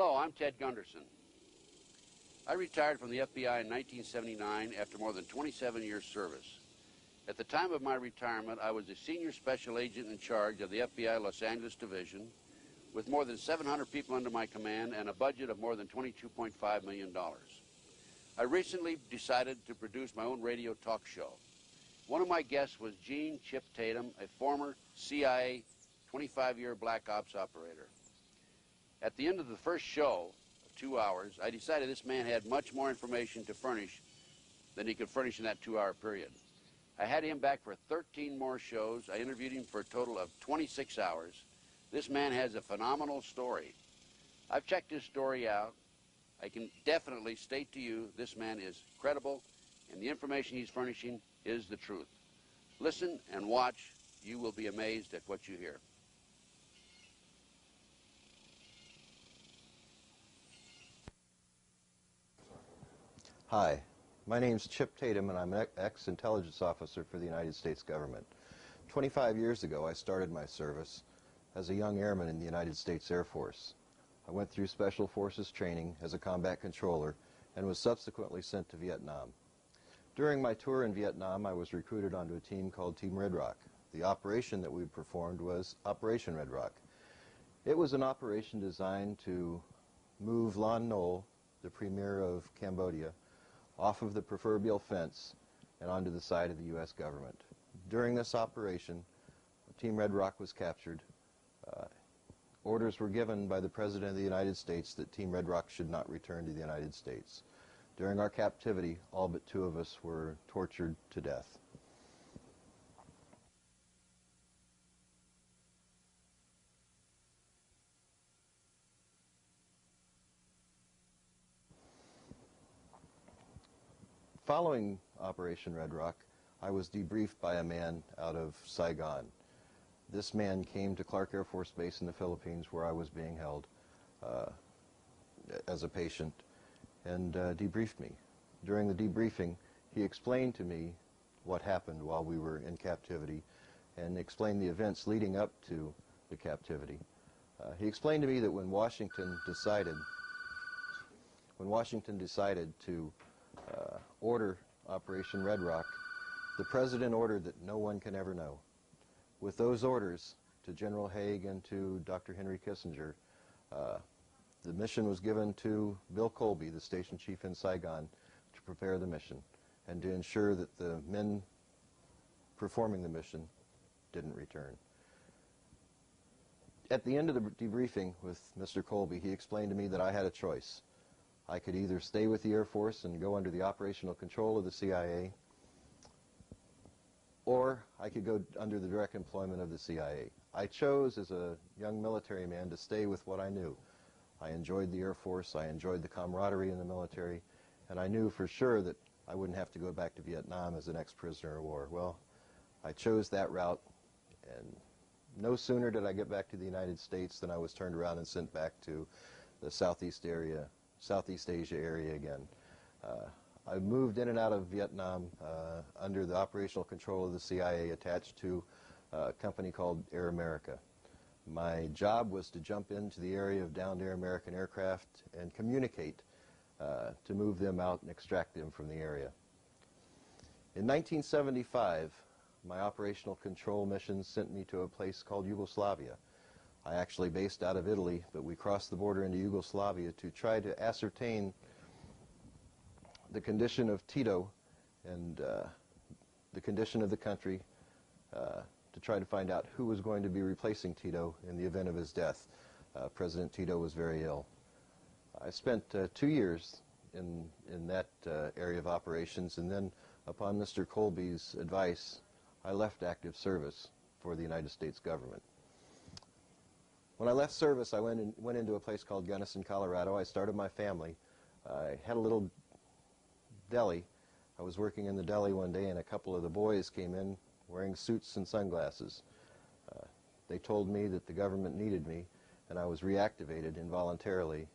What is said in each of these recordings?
Hello, I'm Ted Gunderson. I retired from the FBI in 1979 after more than 27 years service. At the time of my retirement, I was a senior special agent in charge of the FBI Los Angeles Division with more than 700 people under my command and a budget of more than $22.5 million. I recently decided to produce my own radio talk show. One of my guests was Gene Chip Tatum, a former CIA 25-year black ops operator. At the end of the first show, 2 hours, I decided this man had much more information to furnish than he could furnish in that 2-hour period. I had him back for 13 more shows. I interviewed him for a total of 26 hours. This man has a phenomenal story. I've checked his story out. I can definitely state to you this man is credible, and the information he's furnishing is the truth. Listen and watch. You will be amazed at what you hear. Hi, my name's Chip Tatum, and I'm an ex-intelligence officer for the United States government. 25 years ago, I started my service as a young airman in the United States Air Force. I went through Special Forces training as a combat controller and was subsequently sent to Vietnam. During my tour in Vietnam, I was recruited onto a team called Team Red Rock. The operation that we performed was Operation Red Rock. It was an operation designed to move Lon Nol, the premier of Cambodia, off of the proverbial fence and onto the side of the U.S. government. During this operation, Team Red Rock was captured. Orders were given by the President of the United States that Team Red Rock should not return to the United States. During our captivity, all but 2 of us were tortured to death. Following Operation Red Rock, I was debriefed by a man out of Saigon. This man came to Clark Air Force Base in the Philippines, where I was being held as a patient, and debriefed me. During the debriefing, he explained to me what happened while we were in captivity and explained the events leading up to the captivity. He explained to me that when Washington decided to order Operation Red Rock, the President ordered that no one can ever know. With those orders to General Haig and to Dr. Henry Kissinger, the mission was given to Bill Colby, the station chief in Saigon, to prepare the mission and to ensure that the men performing the mission didn't return. At the end of the debriefing with Mr. Colby, he explained to me that I had a choice. I could either stay with the Air Force and go under the operational control of the CIA, or I could go under the direct employment of the CIA. I chose, as a young military man, to stay with what I knew. I enjoyed the Air Force, I enjoyed the camaraderie in the military, and I knew for sure that I wouldn't have to go back to Vietnam as an ex-prisoner of war. Well, I chose that route, and no sooner did I get back to the United States than I was turned around and sent back to the Southeast Asia area again. I moved in and out of Vietnam under the operational control of the CIA, attached to a company called Air America. My job was to jump into the area of downed Air American aircraft and communicate to move them out and extract them from the area. In 1975, my operational control mission sent me to a place called Yugoslavia. I actually based out of Italy, but we crossed the border into Yugoslavia to try to ascertain the condition of Tito and the condition of the country, to try to find out who was going to be replacing Tito in the event of his death. President Tito was very ill. I spent 2 years in that area of operations, and then upon Mr. Colby's advice, I left active service for the United States government. When I left service, I went into a place called Gunnison, Colorado. I started my family. I had a little deli. I was working in the deli one day, and a couple of the boys came in wearing suits and sunglasses. They told me that the government needed me, and I was reactivated involuntarily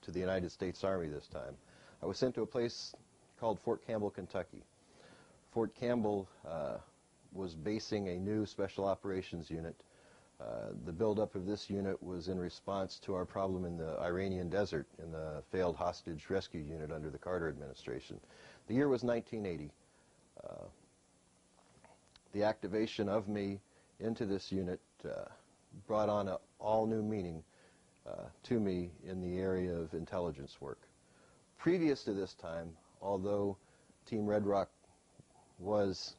to the United States Army this time. I was sent to a place called Fort Campbell, Kentucky. Fort Campbell was basing a new special operations unit The buildup of this unit was in response to our problem in the Iranian desert in the failed hostage rescue unit under the Carter administration. The year was 1980. The activation of me into this unit brought on an all-new meaning to me in the area of intelligence work. Previous to this time, although Team Red Rock was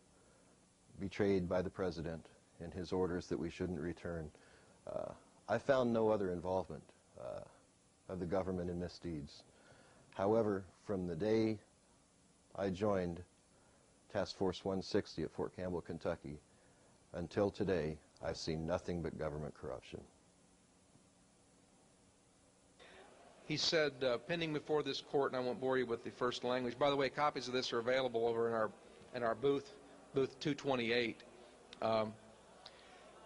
betrayed by the President and his orders that we shouldn't return, I found no other involvement of the government in misdeeds. However, from the day I joined Task Force 160 at Fort Campbell, Kentucky, until today, I've seen nothing but government corruption. He said, pending before this court, and I won't bore you with the first language. By the way, copies of this are available over in our booth 228.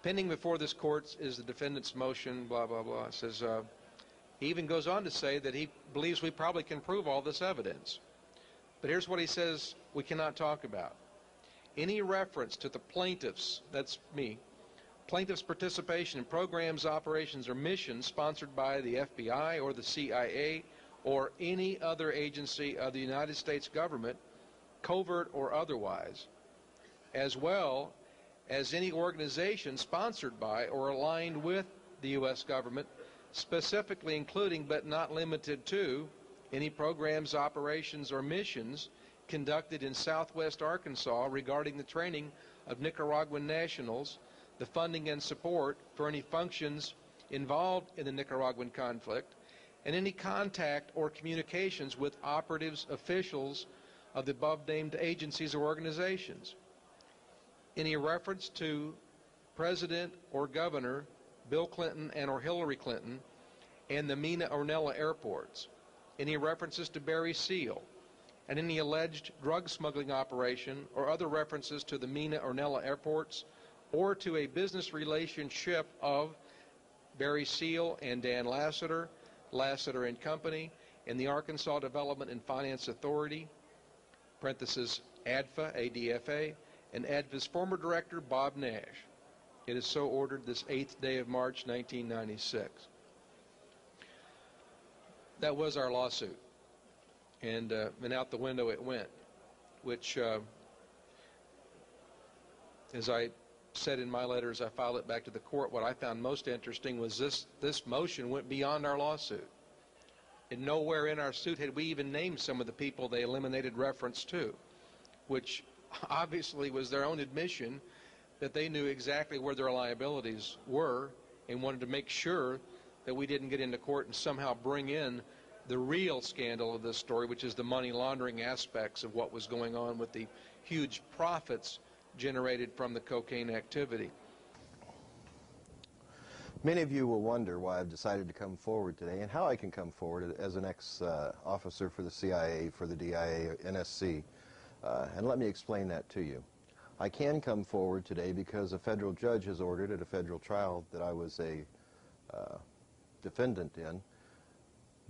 Pending before this court is the defendant's motion, blah, blah, blah. It says, he even goes on to say that he believes we probably can prove all this evidence. But here's what he says we cannot talk about. Any reference to the plaintiffs, that's me, plaintiffs' participation in programs, operations, or missions sponsored by the FBI or the CIA or any other agency of the United States government, covert or otherwise, as well as any organization sponsored by or aligned with the U.S. government, specifically including but not limited to any programs, operations, or missions conducted in southwest Arkansas regarding the training of Nicaraguan nationals, the funding and support for any functions involved in the Nicaraguan conflict, and any contact or communications with operatives, officials of the above-named agencies or organizations. Any reference to President or Governor Bill Clinton and or Hillary Clinton and the Mina Ornella airports. Any references to Barry Seal and any alleged drug smuggling operation or other references to the Mina Ornella airports or to a business relationship of Barry Seal and Dan Lassiter, Lassiter and Company, and the Arkansas Development and Finance Authority, parenthesis, ADFA, ADFA, and ADFA's former director, Bob Nash. It is so ordered this 8th day of March, 1996. That was our lawsuit. And out the window it went, which, as I said in my letter as I filed it back to the court, what I found most interesting was this motion went beyond our lawsuit. And nowhere in our suit had we even named some of the people they eliminated reference to, which obviously was their own admission that they knew exactly where their liabilities were and wanted to make sure that we didn't get into court and somehow bring in the real scandal of this story, which is the money laundering aspects of what was going on with the huge profits generated from the cocaine activity. Many of you will wonder why I've decided to come forward today and how I can come forward as an ex-officer for the CIA, for the DIA, NSC, and let me explain that to you. I can come forward today because a federal judge has ordered at a federal trial that I was a defendant in,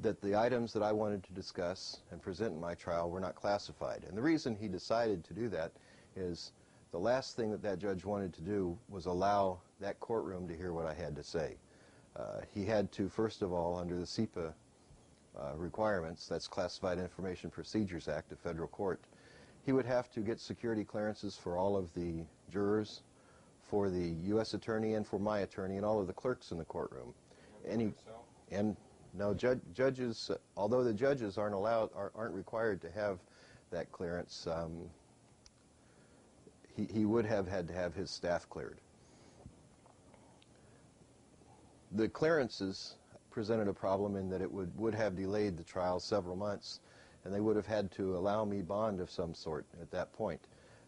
that the items that I wanted to discuss and present in my trial were not classified. And the reason he decided to do that is the last thing that that judge wanted to do was allow that courtroom to hear what I had to say. He had to, first of all, under the CIPA requirements, that's Classified Information Procedures Act of federal court, he would have to get security clearances for all of the jurors, for the U.S. attorney, and for my attorney, and all of the clerks in the courtroom. No, judges, although the judges aren't required to have that clearance, he would have had to have his staff cleared. The clearances presented a problem in that it would have delayed the trial several months, and they would have had to allow me bond of some sort at that point.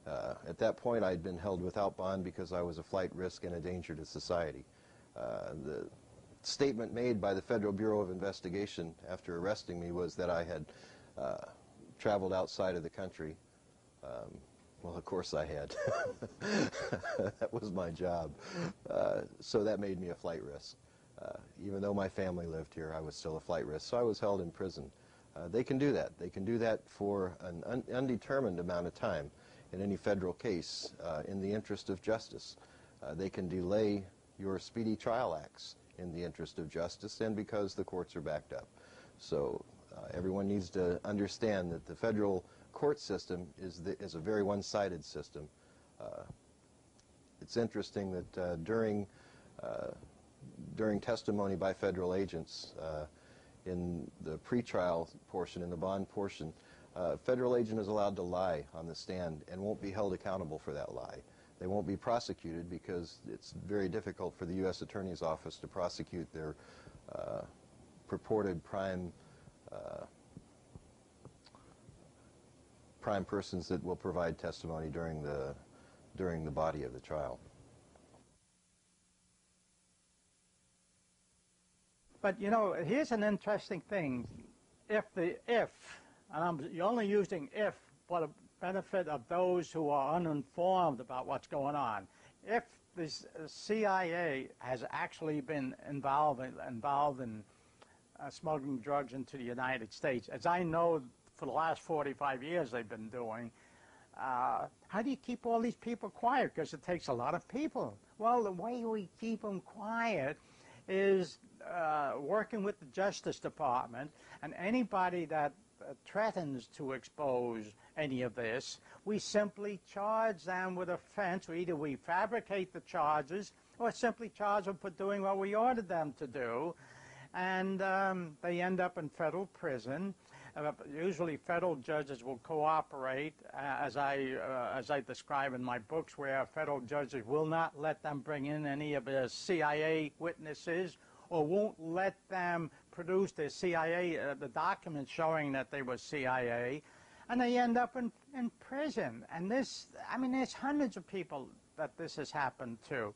At that point, I'd been held without bond because I was a flight risk and a danger to society. The statement made by the Federal Bureau of Investigation after arresting me was that I had traveled outside of the country. Well, of course I had. That was my job. So that made me a flight risk. Even though my family lived here, I was still a flight risk. So I was held in prison. They can do that. They can do that for an undetermined amount of time in any federal case in the interest of justice. They can delay your Speedy Trial Acts in the interest of justice and because the courts are backed up. So everyone needs to understand that the federal court system is a very one-sided system. It's interesting that during testimony by federal agents in the pretrial portion, in the bond portion, a federal agent is allowed to lie on the stand and won't be held accountable for that lie. They won't be prosecuted because it's very difficult for the U.S. Attorney's Office to prosecute their purported prime persons that will provide testimony during the body of the trial. But you know, here's an interesting thing. And I'm only using if for the benefit of those who are uninformed about what's going on. If the CIA has actually been involved in smuggling drugs into the United States, as I know for the last 45 years they've been doing, how do you keep all these people quiet? Because it takes a lot of people. Well, the way we keep them quiet is working with the Justice Department, and anybody that threatens to expose any of this, we simply charge them with offense. Either we fabricate the charges or simply charge them for doing what we ordered them to do, and they end up in federal prison. Usually federal judges will cooperate, as I describe in my books, where federal judges will not let them bring in any of the CIA witnesses or won't let them produce the CIA, the documents showing that they were CIA, and they end up in prison. And this, I mean, there's hundreds of people that this has happened to.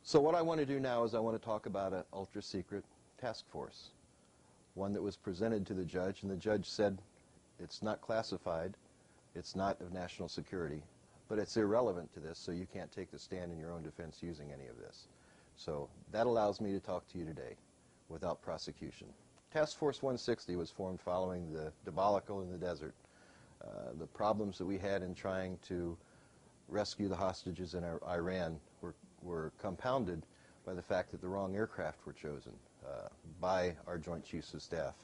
So what I want to do now is I want to talk about an ultra-secret task force, one that was presented to the judge, and the judge said it's not classified, it's not of national security, but it's irrelevant to this, so you can't take the stand in your own defense using any of this. So that allows me to talk to you today without prosecution. Task Force 160 was formed following the debacle in the desert, the problems that we had in trying to rescue the hostages in Iran were compounded by the fact that the wrong aircraft were chosen by our Joint Chiefs of Staff.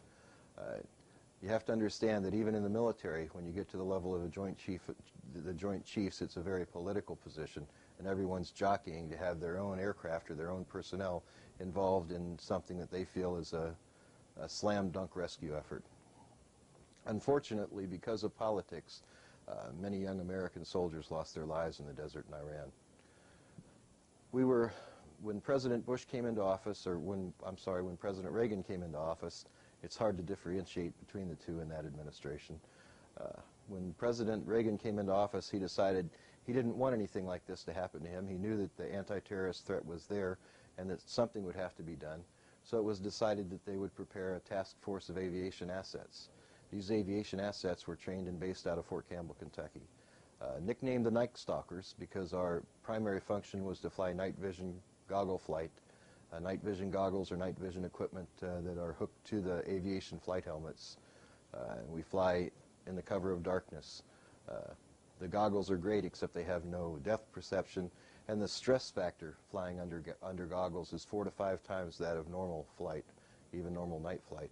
You have to understand that even in the military, when you get to the level of the Joint Chiefs, it's a very political position, and everyone's jockeying to have their own aircraft or their own personnel involved in something that they feel is a slam-dunk rescue effort. Unfortunately, because of politics, many young American soldiers lost their lives in the desert in Iran. When President Bush came into office, or when President Reagan came into office, it's hard to differentiate between the two in that administration. When President Reagan came into office, he decided he didn't want anything like this to happen to him. He knew that the anti-terrorist threat was there and that something would have to be done. So it was decided that they would prepare a task force of aviation assets. These aviation assets were trained and based out of Fort Campbell, Kentucky. Nicknamed the Night Stalkers because our primary function was to fly night vision goggle flight. Night vision goggles or night vision equipment that are hooked to the aviation flight helmets. We fly in the cover of darkness. The goggles are great except they have no depth perception, and the stress factor flying under goggles is 4 to 5 times that of normal flight, even normal night flight.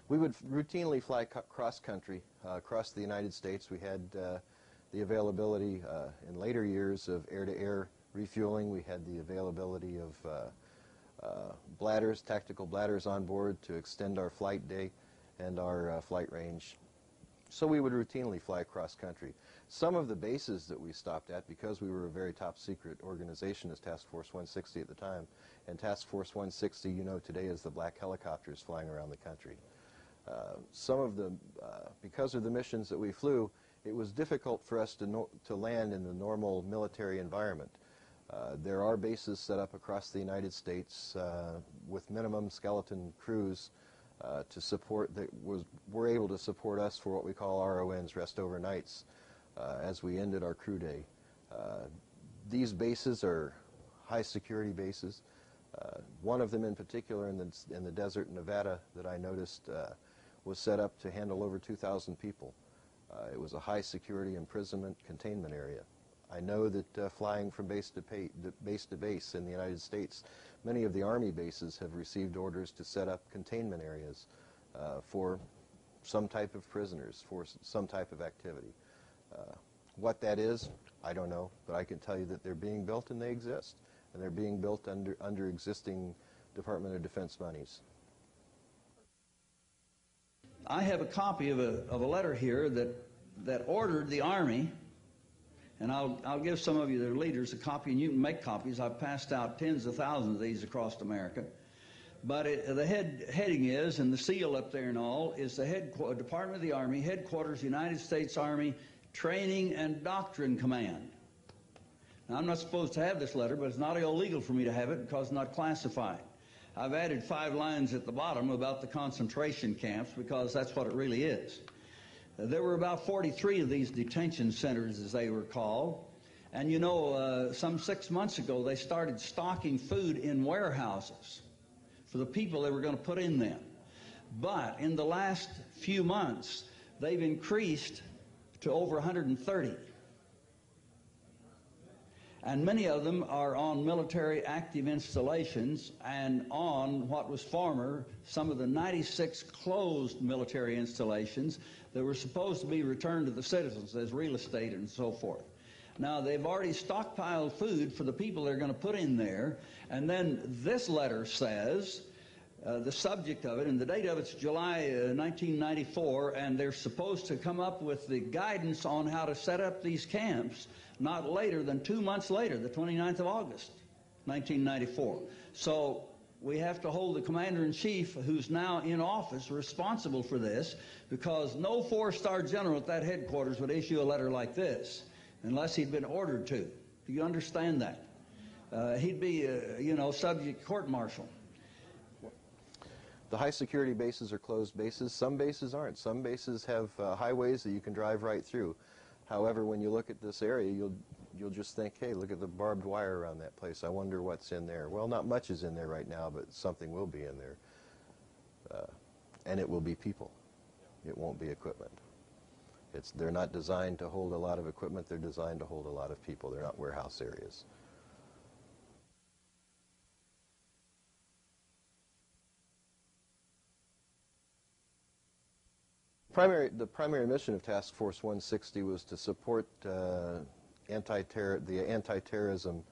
We would routinely fly cross-country across the United States. We had the availability in later years of air-to-air refueling. We had the availability of bladders, tactical bladders on board to extend our flight day and our flight range. So we would routinely fly cross-country. Some of the bases that we stopped at, because we were a very top-secret organization as Task Force 160 at the time, and Task Force 160, you know, today is the black helicopters flying around the country. Because of the missions that we flew, it was difficult for us to land in the normal military environment. There are bases set up across the United States with minimum skeleton crews to support were able to support us for what we call RONs, rest overnights, as we ended our crew day. These bases are high security bases. One of them in particular in the desert in Nevada that I noticed was set up to handle over 2,000 people. It was a high security imprisonment containment area. I know that flying from base to base in the United States, many of the Army bases have received orders to set up containment areas for some type of prisoners, for some type of activity. What that is, I don't know, but I can tell you that they're being built and they exist. And they're being built under existing Department of Defense monies. I have a copy of a letter here that ordered the Army, and I'll give some of you, their leaders, a copy, and you can make copies. I've passed out tens of thousands of these across America. But the heading is, and the seal up there and all, is the Department of the Army, Headquarters, United States Army, Training and Doctrine Command. Now, I'm not supposed to have this letter, but it's not illegal for me to have it because it's not classified. I've added 5 lines at the bottom about the concentration camps because that's what it really is. There were about 43 of these detention centers, as they were called. And you know, some 6 months ago, they started stocking food in warehouses for the people they were going to put in them. But in the last few months, they've increased to over 130. And many of them are on military active installations and on what was former some of the 96 closed military installations that were supposed to be returned to the citizens as real estate and so forth. Now, they've already stockpiled food for the people they're going to put in there, and then this letter says, the subject of it, and the date of it's July 1994, and they're supposed to come up with the guidance on how to set up these camps not later than 2 months later, the 29th of August, 1994. So we have to hold the commander-in-chief, who's now in office, responsible for this, because no 4-star general at that headquarters would issue a letter like this unless he'd been ordered to. Do you understand that? He'd be, you know, subject to court-martial. The high security bases are closed bases. Some bases aren't. Some bases have highways that you can drive right through. However, when you look at this area, you'll just think, hey, look at the barbed wire around that place. I wonder what's in there. Well, not much is in there right now, but something will be in there. And it will be people. It won't be equipment. They're not designed to hold a lot of equipment. They're designed to hold a lot of people. They're not warehouse areas. The primary mission of Task Force 160 was to support the anti-terrorism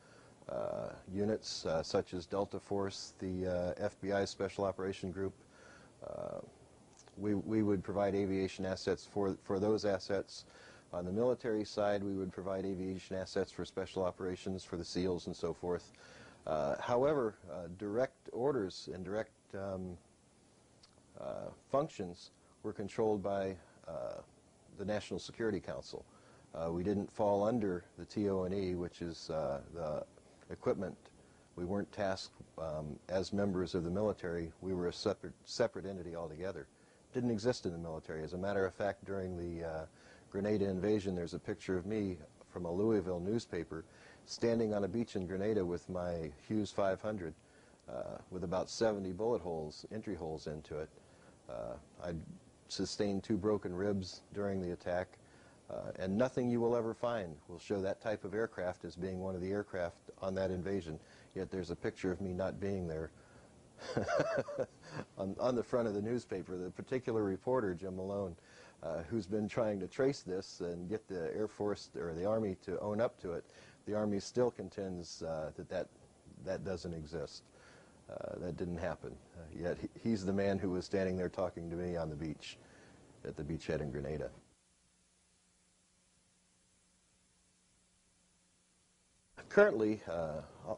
units such as Delta Force, the FBI Special Operation Group. We would provide aviation assets for those assets. On the military side, we would provide aviation assets for special operations, for the SEALs and so forth. However, direct orders and direct functions were controlled by the National Security Council. We didn't fall under the TO&E, which is the equipment. We weren't tasked as members of the military. We were a separate entity altogether. Didn't exist in the military. As a matter of fact, during the Grenada invasion, there's a picture of me from a Louisville newspaper standing on a beach in Grenada with my Hughes 500 with about 70 bullet holes, entry holes into it. I'd sustained 2 broken ribs during the attack, and nothing you will ever find will show that type of aircraft as being one of the aircraft on that invasion. Yet there's a picture of me not being there on the front of the newspaper. The particular reporter, Jim Malone, who's been trying to trace this and get the Air Force or the Army to own up to it, the Army still contends that doesn't exist. That didn't happen. Yet he's the man who was standing there talking to me on the beach, at the beachhead in Grenada. Currently,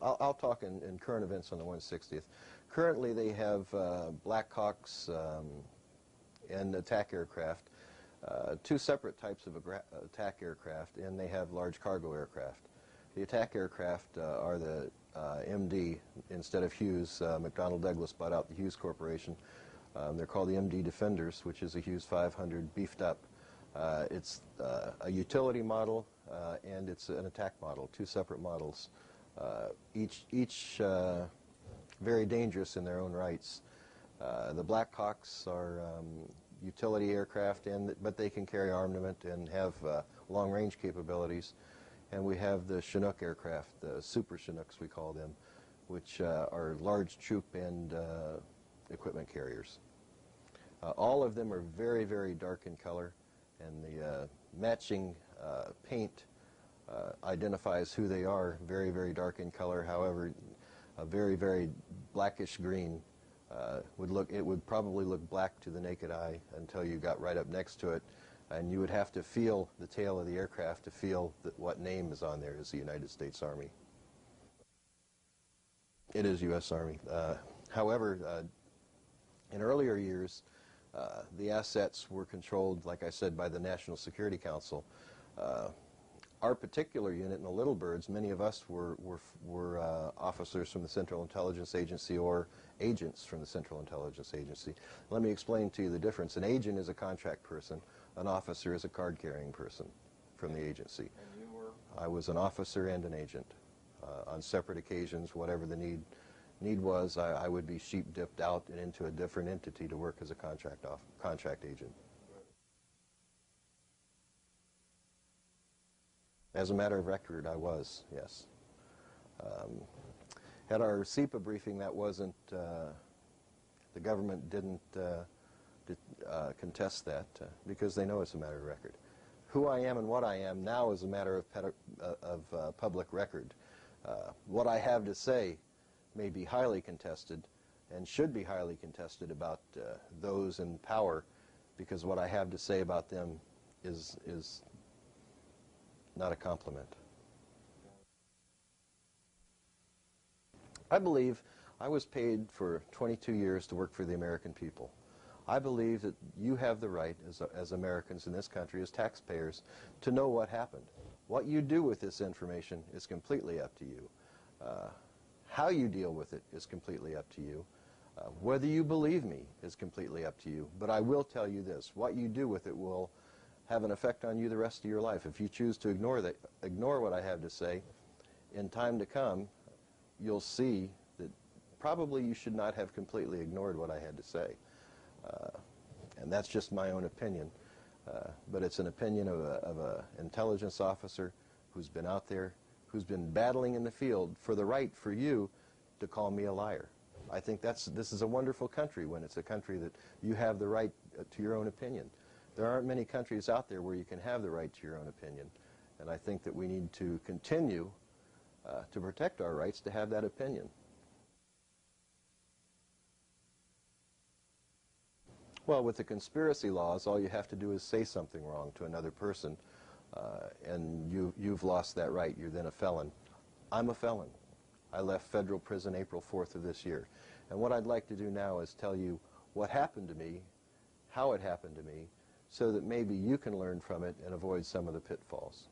I'll talk in current events on the 160th. Currently, they have Black Hawks and attack aircraft, 2 separate types of attack aircraft, and they have large cargo aircraft. The attack aircraft are the MD instead of Hughes. McDonnell Douglas bought out the Hughes Corporation. They're called the MD Defenders, which is a Hughes 500 beefed up. It's a utility model and it's an attack model, 2 separate models, each very dangerous in their own rights. The Black Hawks are utility aircraft, but they can carry armament and have long-range capabilities. And we have the Chinook aircraft, the Super Chinooks we call them, which are large troop and equipment carriers. All of them are very, very dark in color, and the matching paint identifies who they are. Very, very dark in color. However, a very, very blackish green would probably look black to the naked eye until you got right up next to it, and you would have to feel the tail of the aircraft to feel what name is on there is the United States Army. It is U.S. Army. However, in earlier years, the assets were controlled, like I said, by the National Security Council. Our particular unit in the Little Birds, many of us were officers from the Central Intelligence Agency or agents from the Central Intelligence Agency. Let me explain to you the difference. An agent is a contract person. An officer is a card-carrying person from the agency. And you were? I was an officer and an agent. On separate occasions, whatever the need was, I would be sheep-dipped out and into a different entity to work as a contract agent. As a matter of record, I was, yes. At our SEPA briefing, that wasn't, the government didn't contest that because they know it's a matter of record. Who I am and what I am now is a matter of public record. What I have to say may be highly contested and should be highly contested about those in power, because what I have to say about them is not a compliment. I believe I was paid for 22 years to work for the American people. I believe that you have the right, as Americans in this country, as taxpayers, to know what happened. What you do with this information is completely up to you. How you deal with it is completely up to you. Whether you believe me is completely up to you. But I will tell you this, what you do with it will have an effect on you the rest of your life. If you choose to ignore what I have to say, in time to come, you'll see that probably you should not have completely ignored what I had to say. And that's just my own opinion. But it's an opinion of an intelligence officer who's been out there, who's been battling in the field for the right for you to call me a liar. I think this is a wonderful country when it's a country that you have the right to your own opinion. There aren't many countries out there where you can have the right to your own opinion. And I think that we need to continue to protect our rights to have that opinion. Well, with the conspiracy laws, all you have to do is say something wrong to another person, and you've lost that right. You're then a felon. I'm a felon. I left federal prison April 4th of this year. And what I'd like to do now is tell you what happened to me, how it happened to me, so that maybe you can learn from it and avoid some of the pitfalls.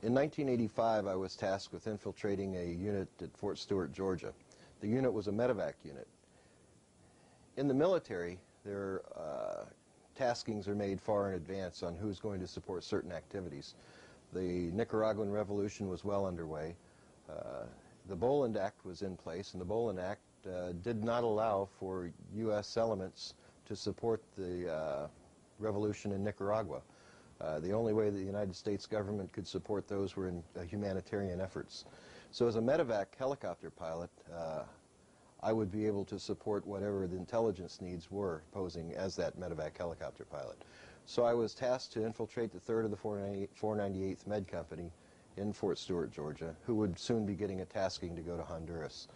In 1985, I was tasked with infiltrating a unit at Fort Stewart, Georgia. The unit was a medevac unit. In the military, taskings are made far in advance on who's going to support certain activities. The Nicaraguan Revolution was well underway. The Boland Act was in place, and the Boland Act did not allow for U.S. elements to support the revolution in Nicaragua. The only way the United States government could support those were in humanitarian efforts. So as a medevac helicopter pilot, I would be able to support whatever the intelligence needs were posing as that medevac helicopter pilot. So I was tasked to infiltrate the 3rd of the 498th Med Company in Fort Stewart, Georgia, who would soon be getting a tasking to go to Honduras.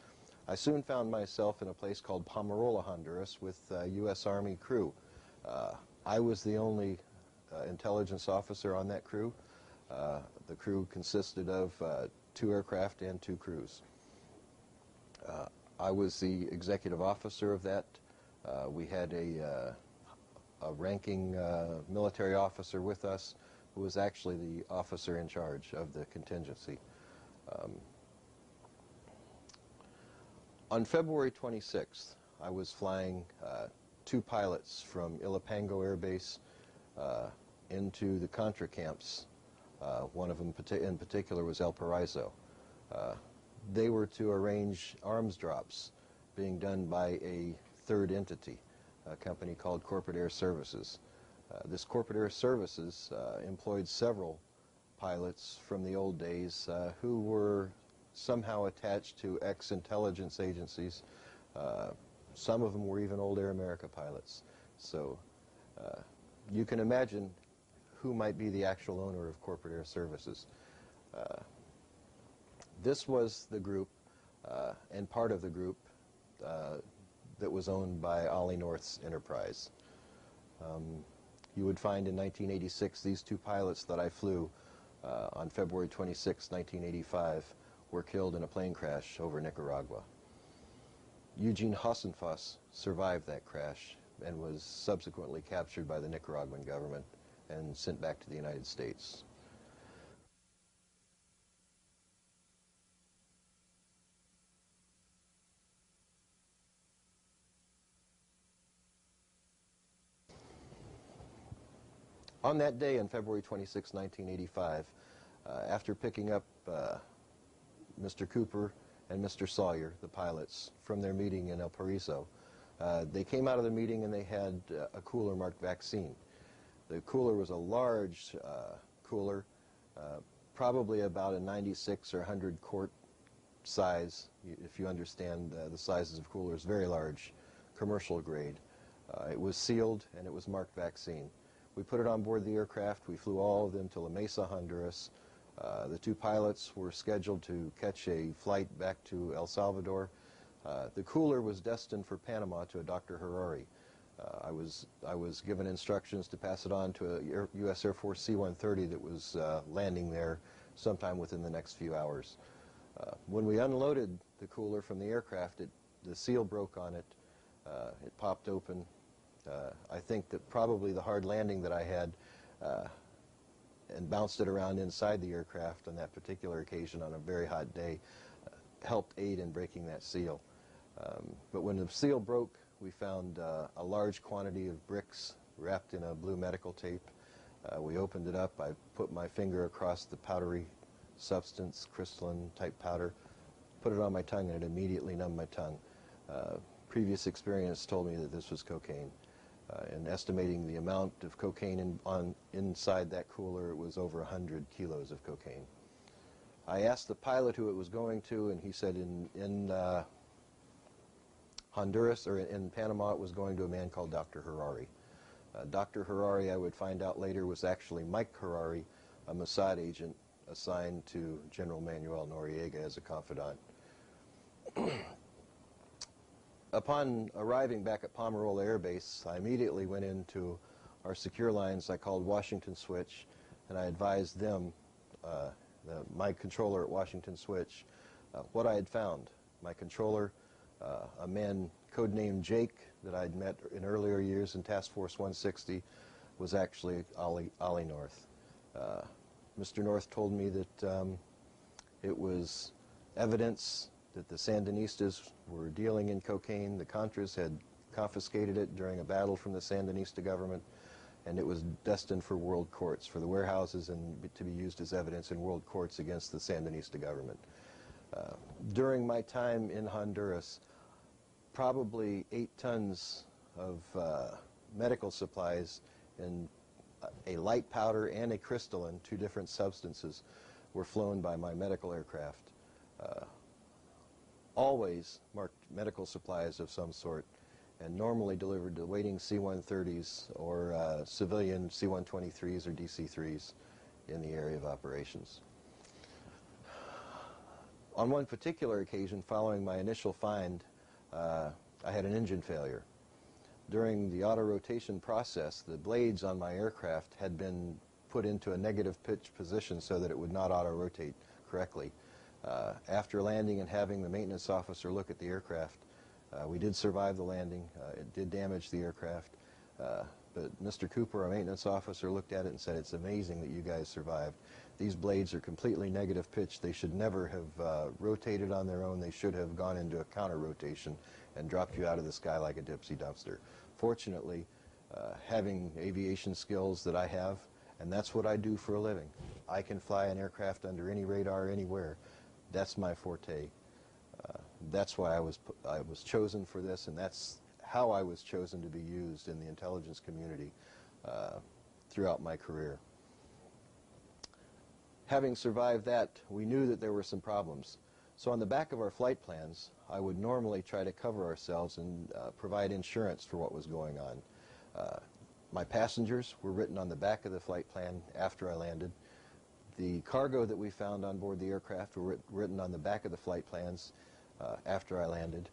I soon found myself in a place called Pomarola, Honduras, with U.S. Army crew. I was the only intelligence officer on that crew. The crew consisted of 2 aircraft and 2 crews. I was the executive officer of that. We had a ranking military officer with us who was actually the officer in charge of the contingency. On February 26th, I was flying 2 pilots from Ilopango Air Base into the Contra camps. One of them in particular was El Paraiso. They were to arrange arms drops being done by a third entity, a company called Corporate Air Services. This Corporate Air Services employed several pilots from the old days who were somehow attached to ex-intelligence agencies. Some of them were even old Air America pilots. So you can imagine who might be the actual owner of Corporate Air Services. This was the group and part of the group that was owned by Ollie North's enterprise. You would find in 1986 these two pilots that I flew on February 26, 1985 were killed in a plane crash over Nicaragua. Eugene Hassenfuss survived that crash and was subsequently captured by the Nicaraguan government and sent back to the United States. On that day, on February 26, 1985, after picking up Mr. Cooper and Mr. Sawyer, the pilots, from their meeting in El Paraiso, they came out of the meeting and they had a cooler marked vaccine. The cooler was a large cooler, probably about a 96 or 100 quart size, if you understand the sizes of coolers, very large, commercial grade. It was sealed and it was marked vaccine. We put it on board the aircraft. We flew all of them to La Mesa, Honduras. The two pilots were scheduled to catch a flight back to El Salvador. The cooler was destined for Panama to a Dr. Harari. I was given instructions to pass it on to a U.S. Air Force C-130 that was landing there sometime within the next few hours. When we unloaded the cooler from the aircraft, the seal broke on it. It popped open. I think that probably the hard landing that I had and bounced it around inside the aircraft on that particular occasion on a very hot day helped aid in breaking that seal. But when the seal broke, we found a large quantity of bricks wrapped in a blue medical tape. We opened it up. I put my finger across the powdery substance, crystalline type powder, put it on my tongue, and it immediately numbed my tongue. Previous experience told me that this was cocaine. In estimating the amount of cocaine inside that cooler, it was over 100 kilos of cocaine. I asked the pilot who it was going to, and he said in Honduras, or in Panama, it was going to a man called Dr. Harari. Dr. Harari, I would find out later, was actually Mike Harari, a Mossad agent assigned to General Manuel Noriega as a confidant. Upon arriving back at Pomerola Air Base, I immediately went into our secure lines I called Washington Switch, and I advised them, my controller at Washington Switch, what I had found. My controller, a man codenamed Jake that I'd met in earlier years in Task Force 160, was actually Ollie North. Mr. North told me that it was evidence that the Sandinistas were dealing in cocaine. The Contras had confiscated it during a battle from the Sandinista government, and it was destined for world courts, for the warehouses, and to be used as evidence in world courts against the Sandinista government. During my time in Honduras, probably 8 tons of medical supplies in a light powder and a crystalline, 2 different substances, were flown by my medical aircraft. Always marked medical supplies of some sort, and normally delivered to waiting C-130s or civilian C-123s or DC-3s in the area of operations. On one particular occasion, following my initial find, I had an engine failure. During the auto-rotation process, the blades on my aircraft had been put into a negative pitch position so that it would not auto-rotate correctly. After landing and having the maintenance officer look at the aircraft, we did survive the landing. It did damage the aircraft. But Mr. Cooper, our maintenance officer, looked at it and said, "It's amazing that you guys survived. These blades are completely negative pitch. They should never have rotated on their own. They should have gone into a counter-rotation and dropped you out of the sky like a Dipsy dumpster." Fortunately, having aviation skills that I have, and that's what I do for a living. I can fly an aircraft under any radar anywhere. That's my forte. That's why I was chosen for this, and that's how I was chosen to be used in the intelligence community throughout my career. Having survived that, we knew that there were some problems. So on the back of our flight plans, I would normally try to cover ourselves and provide insurance for what was going on. My passengers were written on the back of the flight plan after I landed. The cargo that we found on board the aircraft were written on the back of the flight plans after I landed.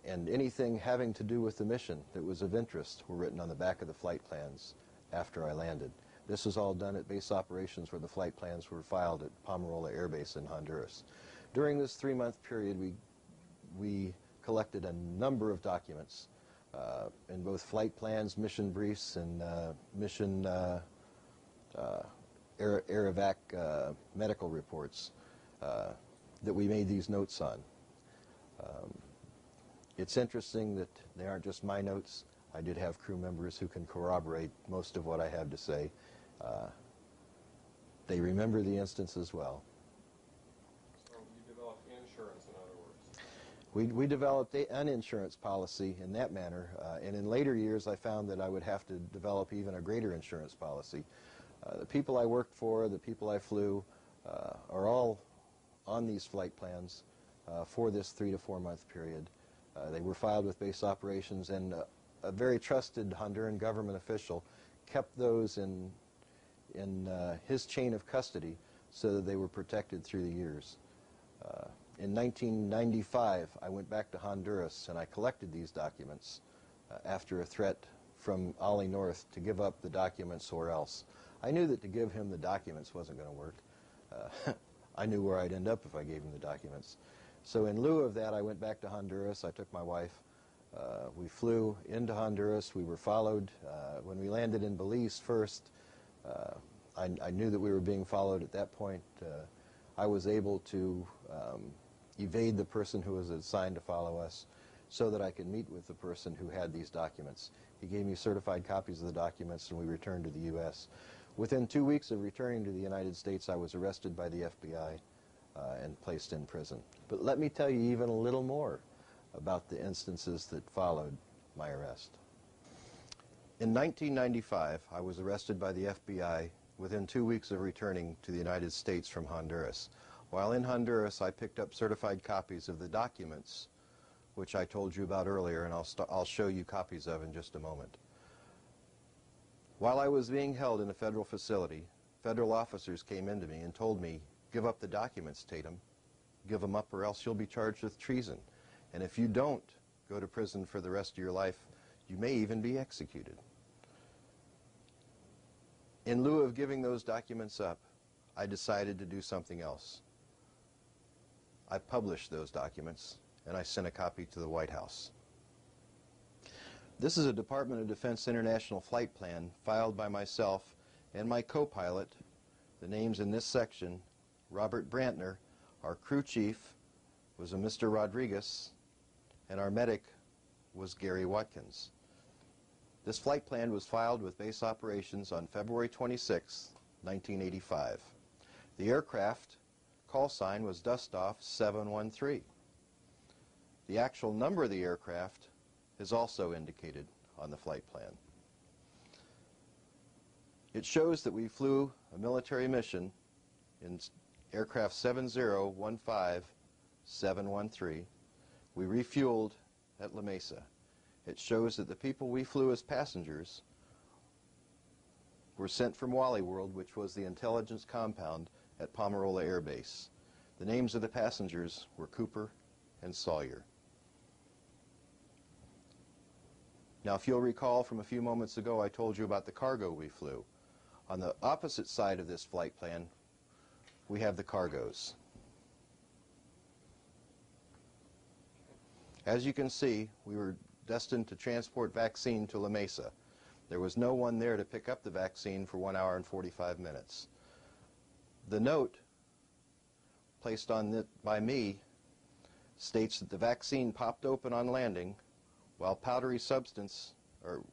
And anything having to do with the mission that was of interest were written on the back of the flight plans after I landed. This was all done at base operations where the flight plans were filed at Pomarola Air Base in Honduras. During this 3-month period, we collected a number of documents in both flight plans, mission briefs, and mission air evac medical reports that we made these notes on. It's interesting that they aren't just my notes. I did have crew members who can corroborate most of what I have to say. They remember the instance as well. So you developed insurance, in other words? We developed an insurance policy in that manner, and in later years I found that I would have to develop even a greater insurance policy. The people I worked for, the people I flew, are all on these flight plans for this 3 to 4 month period. They were filed with base operations, and a very trusted Honduran government official kept those in his chain of custody so that they were protected through the years. In 1995, I went back to Honduras and I collected these documents after a threat from Ollie North to give up the documents or else. I knew that to give him the documents wasn't going to work. I knew where I'd end up if I gave him the documents. So in lieu of that, I went back to Honduras. I took my wife. We flew into Honduras. We were followed. When we landed in Belize first, I knew that we were being followed at that point. I was able to evade the person who was assigned to follow us so that I could meet with the person who had these documents. He gave me certified copies of the documents, and we returned to the U.S. Within 2 weeks of returning to the United States, I was arrested by the FBI and placed in prison. But let me tell you even a little more about the instances that followed my arrest. In 1995, I was arrested by the FBI within 2 weeks of returning to the United States from Honduras. While in Honduras, I picked up certified copies of the documents which I told you about earlier, and I'll show you copies of in just a moment. While I was being held in a federal facility, federal officers came into me and told me, "Give up the documents, Tatum. Give them up or else you'll be charged with treason. And if you don't go to prison for the rest of your life, you may even be executed." In lieu of giving those documents up, I decided to do something else. I published those documents, and I sent a copy to the White House. This is a Department of Defense International Flight Plan filed by myself and my co-pilot. The names in this section: Robert Brantner, our crew chief was a Mr. Rodriguez, and our medic was Gary Watkins. This flight plan was filed with base operations on February 26, 1985. The aircraft call sign was Dustoff 713. The actual number of the aircraft is also indicated on the flight plan. It shows that we flew a military mission in aircraft 7015713. We refueled at La Mesa. It shows that the people we flew as passengers were sent from Wally World, which was the intelligence compound at Pomarola Air Base. The names of the passengers were Cooper and Sawyer. Now, if you'll recall from a few moments ago, I told you about the cargo we flew. On the opposite side of this flight plan, we have the cargoes. As you can see, we were destined to transport vaccine to La Mesa. There was no one there to pick up the vaccine for 1 hour and 45 minutes. The note placed on it by me states that the vaccine popped open on landing while powdery substance, or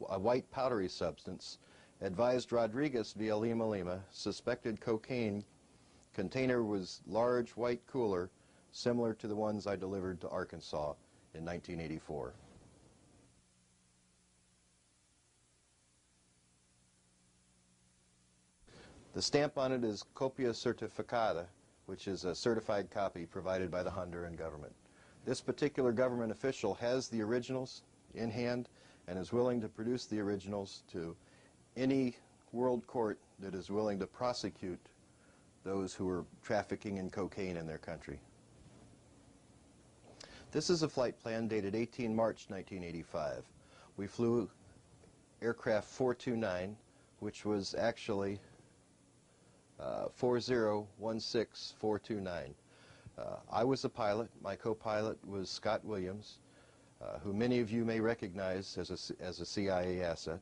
a white powdery substance, advised Rodriguez via Lima Lima, suspected cocaine, container was large white cooler, similar to the ones I delivered to Arkansas in 1984. The stamp on it is Copia Certificada, which is a certified copy provided by the Honduran government. This particular government official has the originals in hand and is willing to produce the originals to any world court that is willing to prosecute those who are trafficking in cocaine in their country. This is a flight plan dated 18 March 1985. We flew aircraft 429, which was actually 4016429. I was the pilot. My co-pilot was Scott Williams, who many of you may recognize as a CIA asset.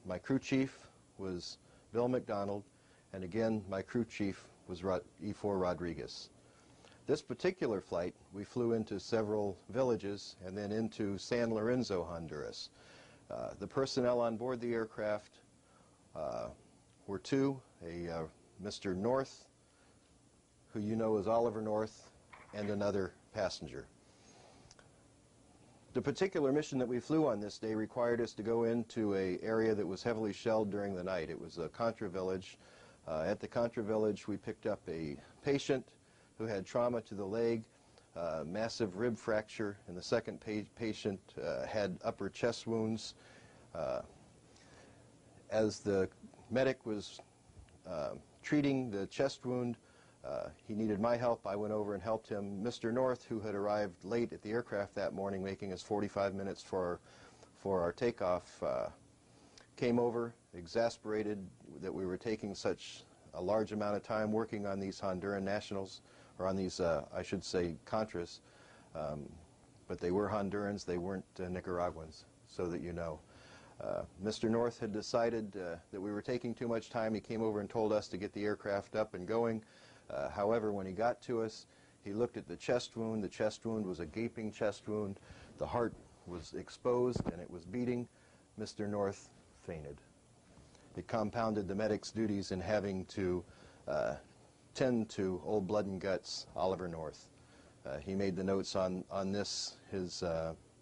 My crew chief was Bill McDonald, and again, my crew chief was E4 Rodriguez. This particular flight, we flew into several villages and then into San Lorenzo, Honduras. The personnel on board the aircraft were two, Mr. North, who you know as Oliver North, and another passenger. The particular mission that we flew on this day required us to go into an area that was heavily shelled during the night. It was a Contra village. At the Contra village, we picked up a patient who had trauma to the leg, massive rib fracture, and the second patient had upper chest wounds. As the medic was treating the chest wound, he needed my help. I went over and helped him. Mr. North, who had arrived late at the aircraft that morning, making us 45 minutes for our takeoff, came over, exasperated that we were taking such a large amount of time working on these Honduran nationals, or on these, I should say, Contras. But they were Hondurans, they weren't Nicaraguans, so that you know. Mr. North had decided that we were taking too much time. He came over and told us to get the aircraft up and going. However, when he got to us, he looked at the chest wound. The chest wound was a gaping chest wound. The heart was exposed and it was beating. Mr. North fainted. It compounded the medic's duties in having to tend to old blood and guts Oliver North. He made the notes on this, his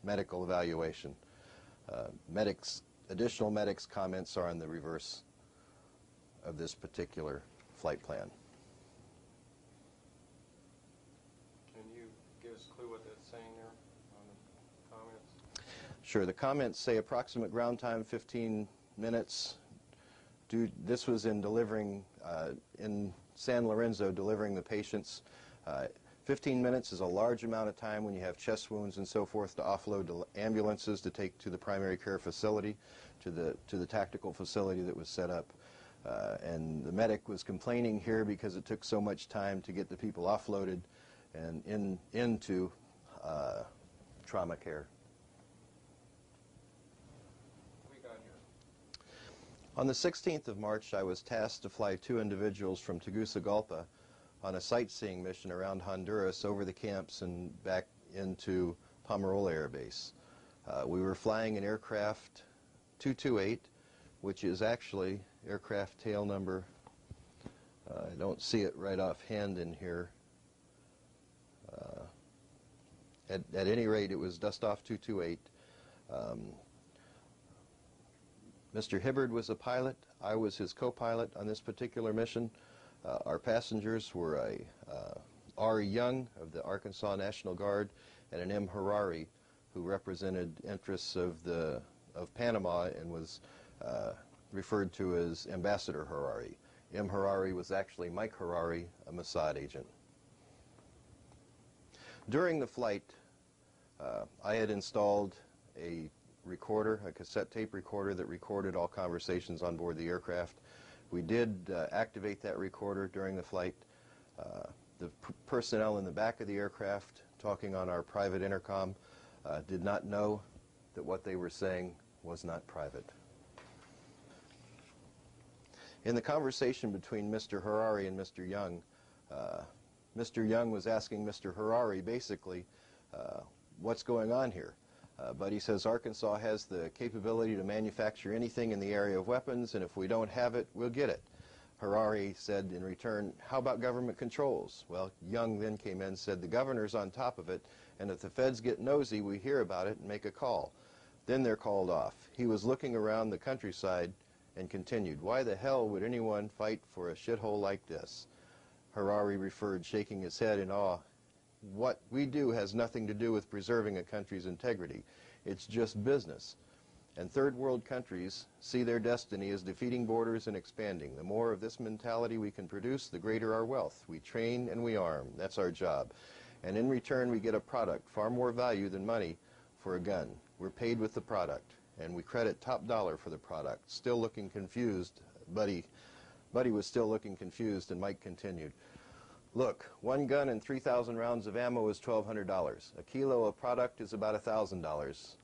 medical evaluation. Additional medics' comments are on the reverse of this particular flight plan. Can you give us a clue what that's saying there on the comments? Sure. The comments say approximate ground time 15 minutes. This was in delivering, in San Lorenzo, delivering the patients. 15 minutes is a large amount of time when you have chest wounds and so forth to offload to ambulances to take to the primary care facility, to the tactical facility that was set up. And the medic was complaining here because it took so much time to get the people offloaded and into trauma care. What we got here? On the 16th of March, I was tasked to fly two individuals from Tegucigalpa on a sightseeing mission around Honduras, over the camps and back into Pomarola Air Base. We were flying an aircraft 228, which is actually aircraft tail number, I don't see it right offhand in here. At any rate, it was Dustoff 228. Mr. Hibbard was a pilot. I was his co-pilot on this particular mission. Our passengers were a R. Young of the Arkansas National Guard and an M. Harari, who represented interests of Panama and was referred to as Ambassador Harari. M. Harari was actually Mike Harari, a Mossad agent. During the flight, I had installed a recorder, a cassette tape recorder that recorded all conversations on board the aircraft. We did activate that recorder during the flight. The personnel in the back of the aircraft, talking on our private intercom, did not know that what they were saying was not private. In the conversation between Mr. Harari and Mr. Young, Mr. Young was asking Mr. Harari basically, what's going on here? But he says Arkansas has the capability to manufacture anything in the area of weapons, and if we don't have it, we'll get it. Harari said in return, how about government controls? Well, Young then came in and said, the governor's on top of it, and if the feds get nosy, we hear about it and make a call. Then they're called off. He was looking around the countryside and continued, why the hell would anyone fight for a shithole like this? Harari referred, shaking his head in awe, what we do has nothing to do with preserving a country's integrity. It's just business. And third world countries see their destiny as defeating borders and expanding. The more of this mentality we can produce, the greater our wealth. We train and we arm. That's our job. And in return, we get a product, far more value than money for a gun. We're paid with the product, and we credit top dollar for the product. Still looking confused. Buddy was still looking confused, and Mike continued. Look, one gun and 3,000 rounds of ammo is $1,200. A kilo of product is about $1,000.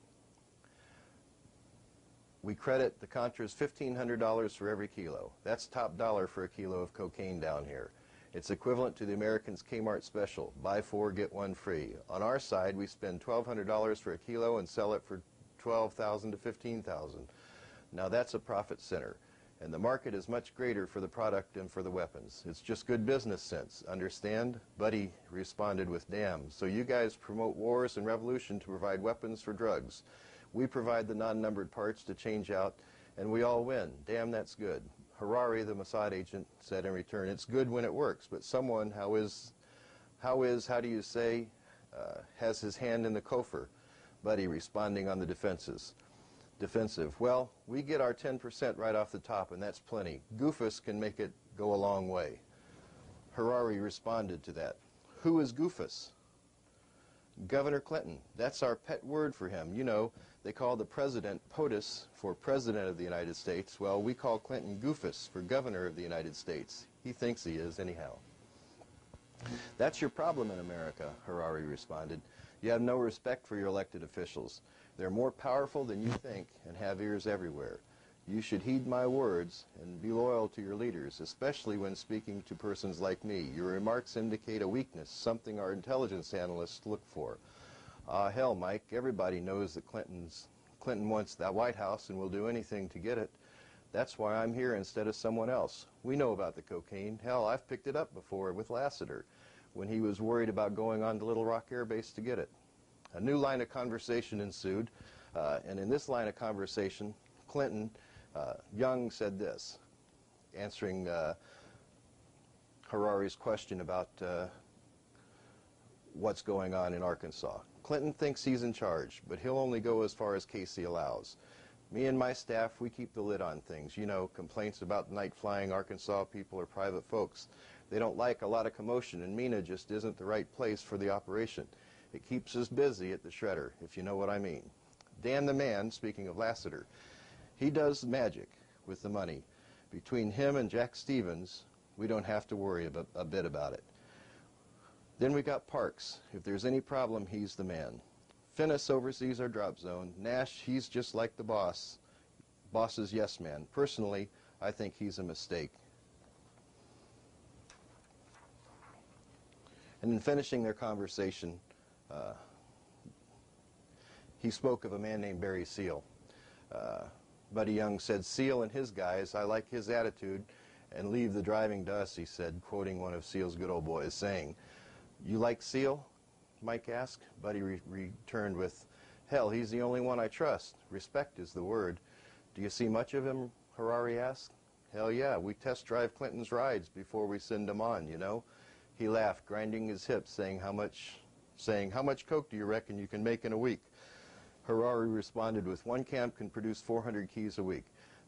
We credit the Contras $1,500 for every kilo. That's top dollar for a kilo of cocaine down here. It's equivalent to the Americans' Kmart special, buy 4, get 1 free. On our side, we spend $1,200 for a kilo and sell it for $12,000 to $15,000. Now that's a profit center, and the market is much greater for the product than for the weapons. It's just good business sense, understand? Buddy responded with, damn, so you guys promote wars and revolution to provide weapons for drugs. We provide the non-numbered parts to change out, and we all win. Damn, that's good. Harari, the Mossad agent, said in return, it's good when it works, but someone, how do you say, has his hand in the gopher? Buddy responding on the defensive. Well, we get our 10% right off the top, and that's plenty. Goofus can make it go a long way. Harari responded to that. Who is Goofus? Governor Clinton. That's our pet word for him. You know, they call the president POTUS for President of the United States. Well, we call Clinton Goofus for Governor of the United States. He thinks he is anyhow. That's your problem in America, Harari responded. You have no respect for your elected officials. They're more powerful than you think and have ears everywhere. You should heed my words and be loyal to your leaders, especially when speaking to persons like me. Your remarks indicate a weakness, something our intelligence analysts look for. Hell, Mike, everybody knows that Clinton wants that White House and will do anything to get it. That's why I'm here instead of someone else. We know about the cocaine. Hell, I've picked it up before with Lassiter when he was worried about going on to Little Rock Air Base to get it. A new line of conversation ensued, and in this line of conversation, Young said this, answering Harari's question about what's going on in Arkansas. Clinton thinks he's in charge, but he'll only go as far as Casey allows. Me and my staff, we keep the lid on things. You know, complaints about night-flying Arkansas people or private folks. They don't like a lot of commotion, and Mena just isn't the right place for the operation. It keeps us busy at the shredder, if you know what I mean. Dan the man, speaking of Lassiter, he does magic with the money. Between him and Jack Stevens, we don't have to worry a bit about it. Then we got Parks. If there's any problem, he's the man. Finnis oversees our drop zone. Nash, he's just like the boss. Boss's yes man. Personally, I think he's a mistake. And in finishing their conversation, he spoke of a man named Barry Seal. Buddy Young said, Seal and his guys, I like his attitude, and leave the driving to us, he said, quoting one of Seal's good old boys, saying, you like Seal? Mike asked. Buddy returned with, hell, he's the only one I trust. Respect is the word. Do you see much of him? Harari asked. Hell yeah, we test drive Clinton's rides before we send them on, you know. He laughed, grinding his hips, saying, how much coke do you reckon you can make in a week? Harari responded with, one camp can produce 400 keys a week.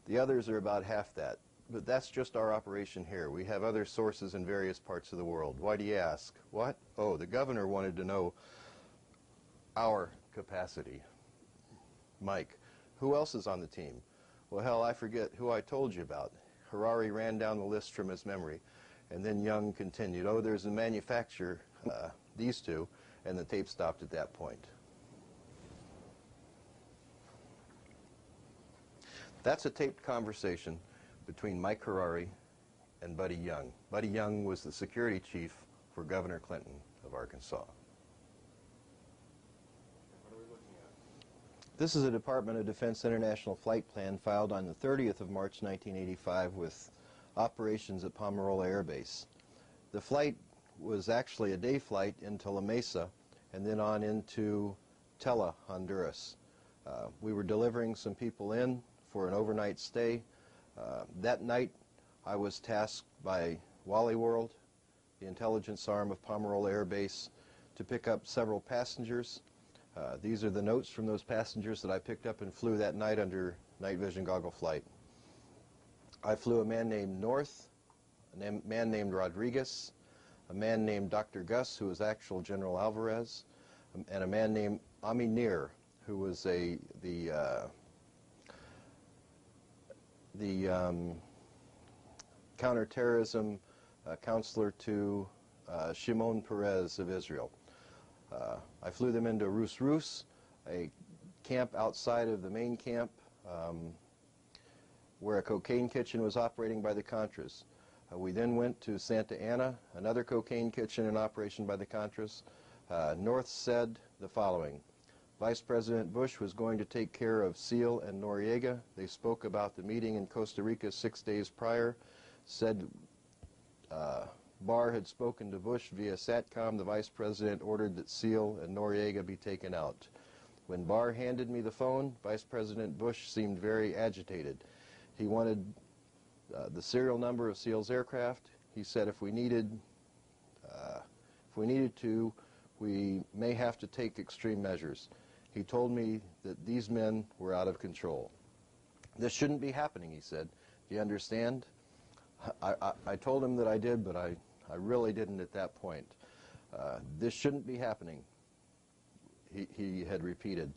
The others are about half that. But that's just our operation here. We have other sources in various parts of the world. Why do you ask? What? Oh, the governor wanted to know our capacity. Mike, who else is on the team? Well, hell, I forget who I told you about. Harari ran down the list from his memory. And then Young continued, oh, there's a manufacturer, these two, and the tape stopped at that point. That's a taped conversation between Mike Harari and Buddy Young. Buddy Young was the security chief for Governor Clinton of Arkansas. What are we looking at? This is a Department of Defense International Flight Plan filed on the 30th of March 1985 with operations at Pomerola Air Base. The flight was actually a day flight into La Mesa and then on into Tela, Honduras. We were delivering some people in for an overnight stay. That night I was tasked by Wally World, the intelligence arm of Pomerola Air Base, to pick up several passengers. These are the notes from those passengers that I picked up and flew that night under night vision goggle flight. I flew a man named North, a man named Rodriguez, a man named Dr. Gus, who was actual General Alvarez, and a man named Aminir, who was the counterterrorism counselor to Shimon Peres of Israel. I flew them into Rus Rus, a camp outside of the main camp where a cocaine kitchen was operating by the Contras. We then went to Santa Ana, another cocaine kitchen in operation by the Contras. North said the following: Vice President Bush was going to take care of Seal and Noriega. They spoke about the meeting in Costa Rica 6 days prior, said Barr had spoken to Bush via SATCOM. The Vice President ordered that Seal and Noriega be taken out. When Barr handed me the phone, Vice President Bush seemed very agitated. He wanted the serial number of Seal's aircraft. He said if we needed to, we may have to take extreme measures. He told me that these men were out of control. This shouldn't be happening, he said. Do you understand? I told him that I did, but I really didn't at that point. This shouldn't be happening, he had repeated.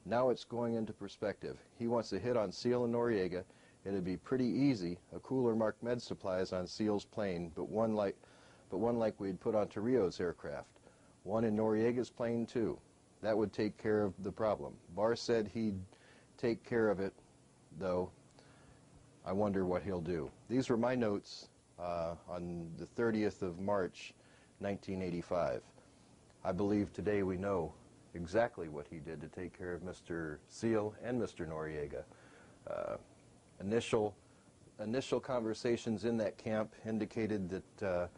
Now it's going into perspective. He wants a hit on Seal and Noriega. It'd be pretty easy, a cooler marked med supplies on Seal's plane, but one like we'd put on Torrijos' aircraft. One in Noriega's plane too. That would take care of the problem. Barr said he'd take care of it, though. I wonder what he'll do. These were my notes on the 30th of March, 1985. I believe today we know exactly what he did to take care of Mr. Seal and Mr. Noriega. Initial conversations in that camp indicated that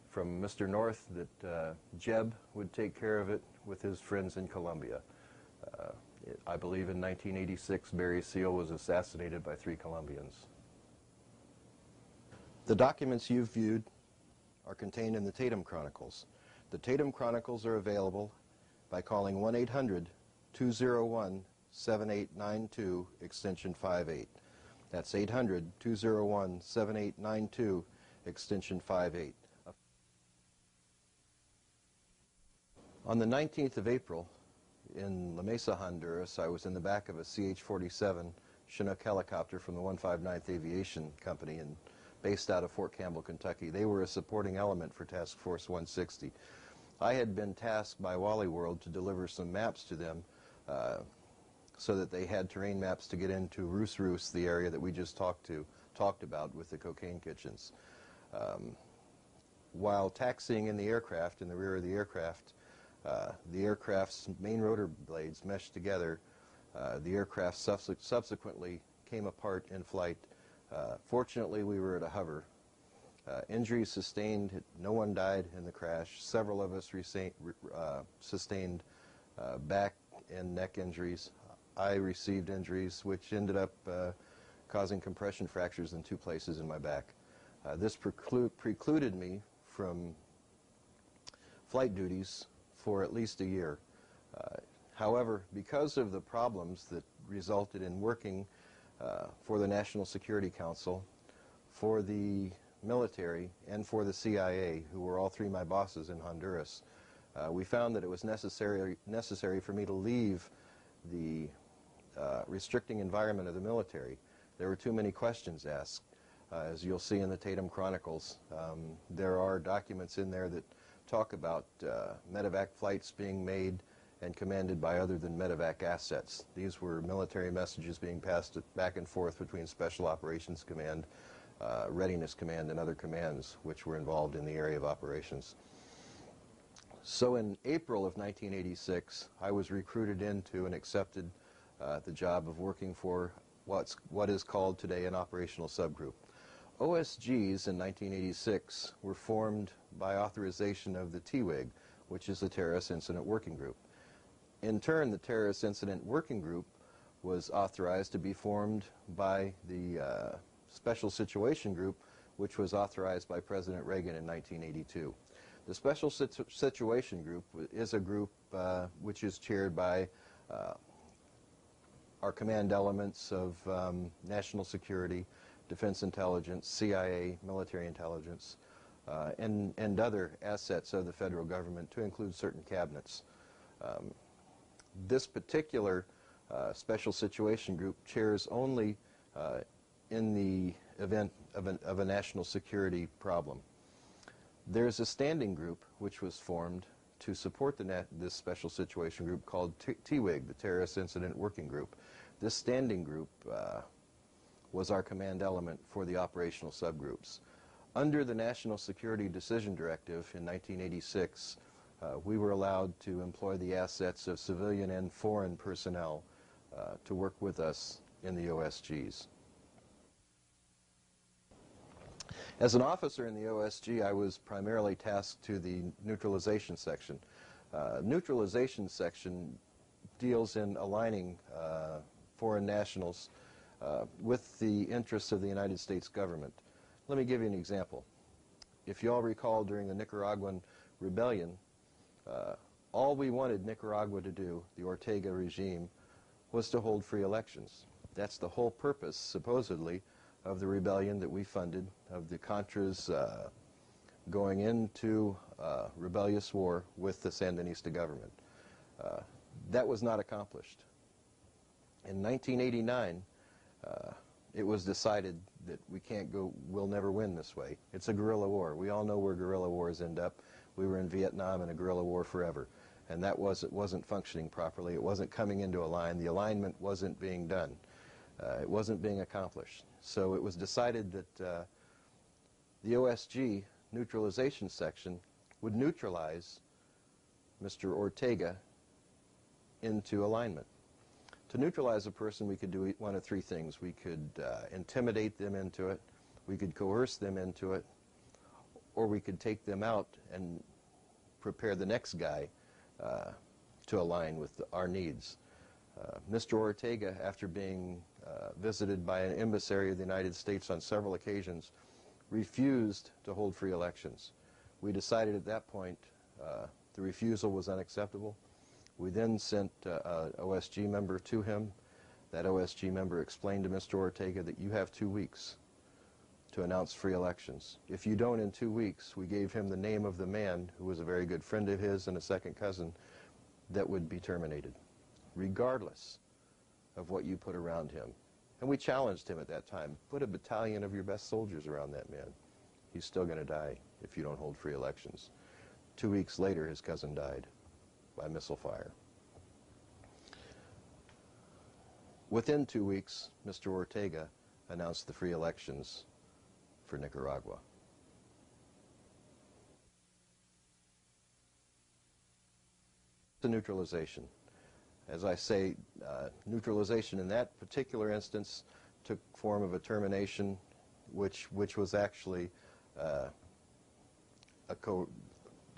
from Mr. North that Jeb would take care of it with his friends in Colombia. I believe in 1986 Barry Seal was assassinated by 3 Colombians. The documents you've viewed are contained in the Tatum Chronicles. The Tatum Chronicles are available by calling 1-800-201-7892 extension 58. That's 800-201-7892 extension 58. On the 19th of April in La Mesa, Honduras, I was in the back of a CH-47 Chinook helicopter from the 159th Aviation Company and based out of Fort Campbell, Kentucky. They were a supporting element for Task Force 160. I had been tasked by Wally World to deliver some maps to them so that they had terrain maps to get into Rus Rus, the area that we just talked about with the cocaine kitchens. While taxiing in the aircraft, in the rear of the aircraft's main rotor blades meshed together. The aircraft subsequently came apart in flight. Fortunately, we were at a hover. Injuries sustained, no one died in the crash. Several of us sustained back and neck injuries. I received injuries which ended up causing compression fractures in 2 places in my back. This precluded me from flight duties for at least a year. However, because of the problems that resulted in working for the National Security Council, for the military, and for the CIA, who were all 3 my bosses in Honduras, we found that it was necessary for me to leave the restricting environment of the military. There were too many questions asked. As you'll see in the Tatum Chronicles, there are documents in there that talk about medevac flights being made and commanded by other than medevac assets. These were military messages being passed back and forth between Special Operations Command, Readiness Command, and other commands which were involved in the area of operations. So in April of 1986, I was recruited into and accepted the job of working for what is called today an operational subgroup. OSGs in 1986 were formed by authorization of the TWIG, which is the Terrorist Incident Working Group. In turn, the Terrorist Incident Working Group was authorized to be formed by the Special Situation Group, which was authorized by President Reagan in 1982. The Special Situation Group is a group which is chaired by our command elements of national security, defense intelligence, CIA, military intelligence, and other assets of the federal government, to include certain cabinets. This particular Special Situation Group chairs only in the event of a national security problem. There's a standing group which was formed to support this Special Situation Group called TWIG, the Terrorist Incident Working Group. This standing group was our command element for the operational subgroups. Under the National Security Decision Directive in 1986, we were allowed to employ the assets of civilian and foreign personnel to work with us in the OSGs. As an officer in the OSG, I was primarily tasked to the neutralization section. Neutralization section deals in aligning foreign nationals with the interests of the United States government. Let me give you an example. If you all recall, during the Nicaraguan rebellion, all we wanted Nicaragua to do, the Ortega regime, was to hold free elections. That's the whole purpose, supposedly, of the rebellion that we funded, of the Contras going into rebellious war with the Sandinista government. That was not accomplished. In 1989, it was decided that we'll never win this way. It's a guerrilla war. We all know where guerrilla wars end up. We were in Vietnam in a guerrilla war forever. And that wasn't functioning properly. It wasn't coming into a line. The alignment wasn't being done. It wasn't being accomplished. So it was decided that the OSG neutralization section would neutralize Mr. Ortega into alignment. To neutralize a person, we could do one of three things. We could intimidate them into it, we could coerce them into it, or we could take them out and prepare the next guy to align with our needs. Mr. Ortega, after being visited by an emissary of the United States on several occasions, refused to hold free elections. We decided at that point the refusal was unacceptable. We then sent an OSG member to him. That OSG member explained to Mr. Ortega that you have 2 weeks to announce free elections. If you don't in 2 weeks, we gave him the name of the man who was a very good friend of his and a second cousin that would be terminated, regardless of what you put around him. And we challenged him at that time. Put a battalion of your best soldiers around that man. He's still going to die if you don't hold free elections. 2 weeks later, his cousin died by missile fire. Within 2 weeks, Mr. Ortega announced the free elections for Nicaragua. The neutralization. As I say, neutralization in that particular instance took form of a termination, which was actually a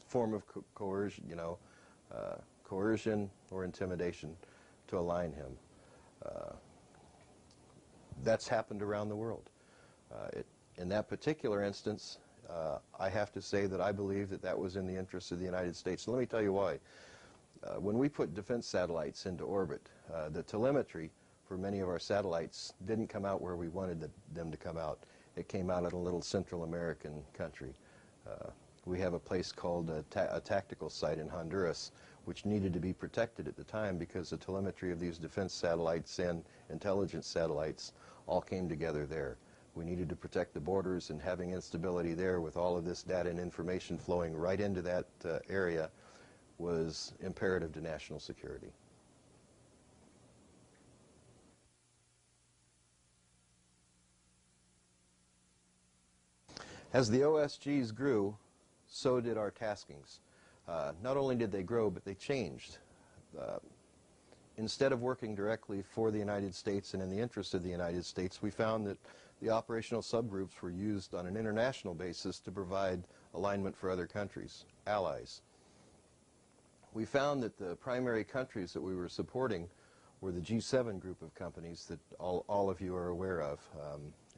form of coercion, coercion or intimidation to align him. That's happened around the world. In that particular instance, I have to say that I believe that that was in the interest of the United States. And let me tell you why. When we put defense satellites into orbit, the telemetry for many of our satellites didn't come out where we wanted them to come out. It came out in a little Central American country. We have a place called a tactical site in Honduras, which needed to be protected at the time because the telemetry of these defense satellites and intelligence satellites all came together there. We needed to protect the borders, and having instability there with all of this data and information flowing right into that area was imperative to national security. As the OSGs grew, so did our taskings. Not only did they grow, but they changed. Instead of working directly for the United States and in the interest of the United States, we found that the operational subgroups were used on an international basis to provide alignment for other countries, allies. We found that the primary countries that we were supporting were the G7 group of companies that all of you are aware of.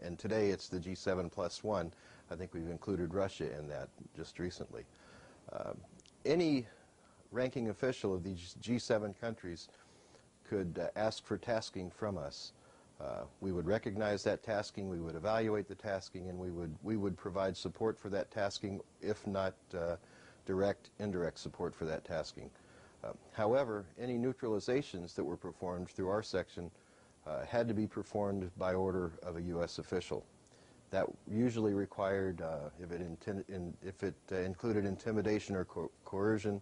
And today it's the G7 plus one. I think we've included Russia in that just recently. Any ranking official of these G7 countries could ask for tasking from us. We would recognize that tasking, we would evaluate the tasking, and we would provide support for that tasking, if not direct, indirect support for that tasking. However, any neutralizations that were performed through our section had to be performed by order of a U.S. official. That usually required, if it included intimidation or coercion,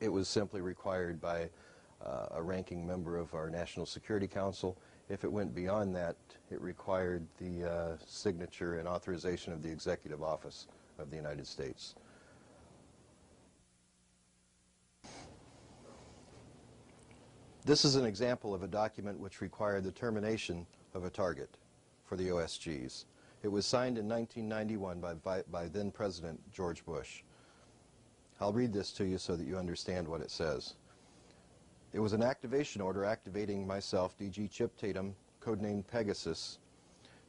it was simply required by a ranking member of our National Security Council. If it went beyond that, it required the signature and authorization of the Executive Office of the United States. This is an example of a document which required the termination of a target for the OSGs. It was signed in 1991 by then President George Bush. I'll read this to you so that you understand what it says. It was an activation order activating myself, DG Chip Tatum, codenamed Pegasus.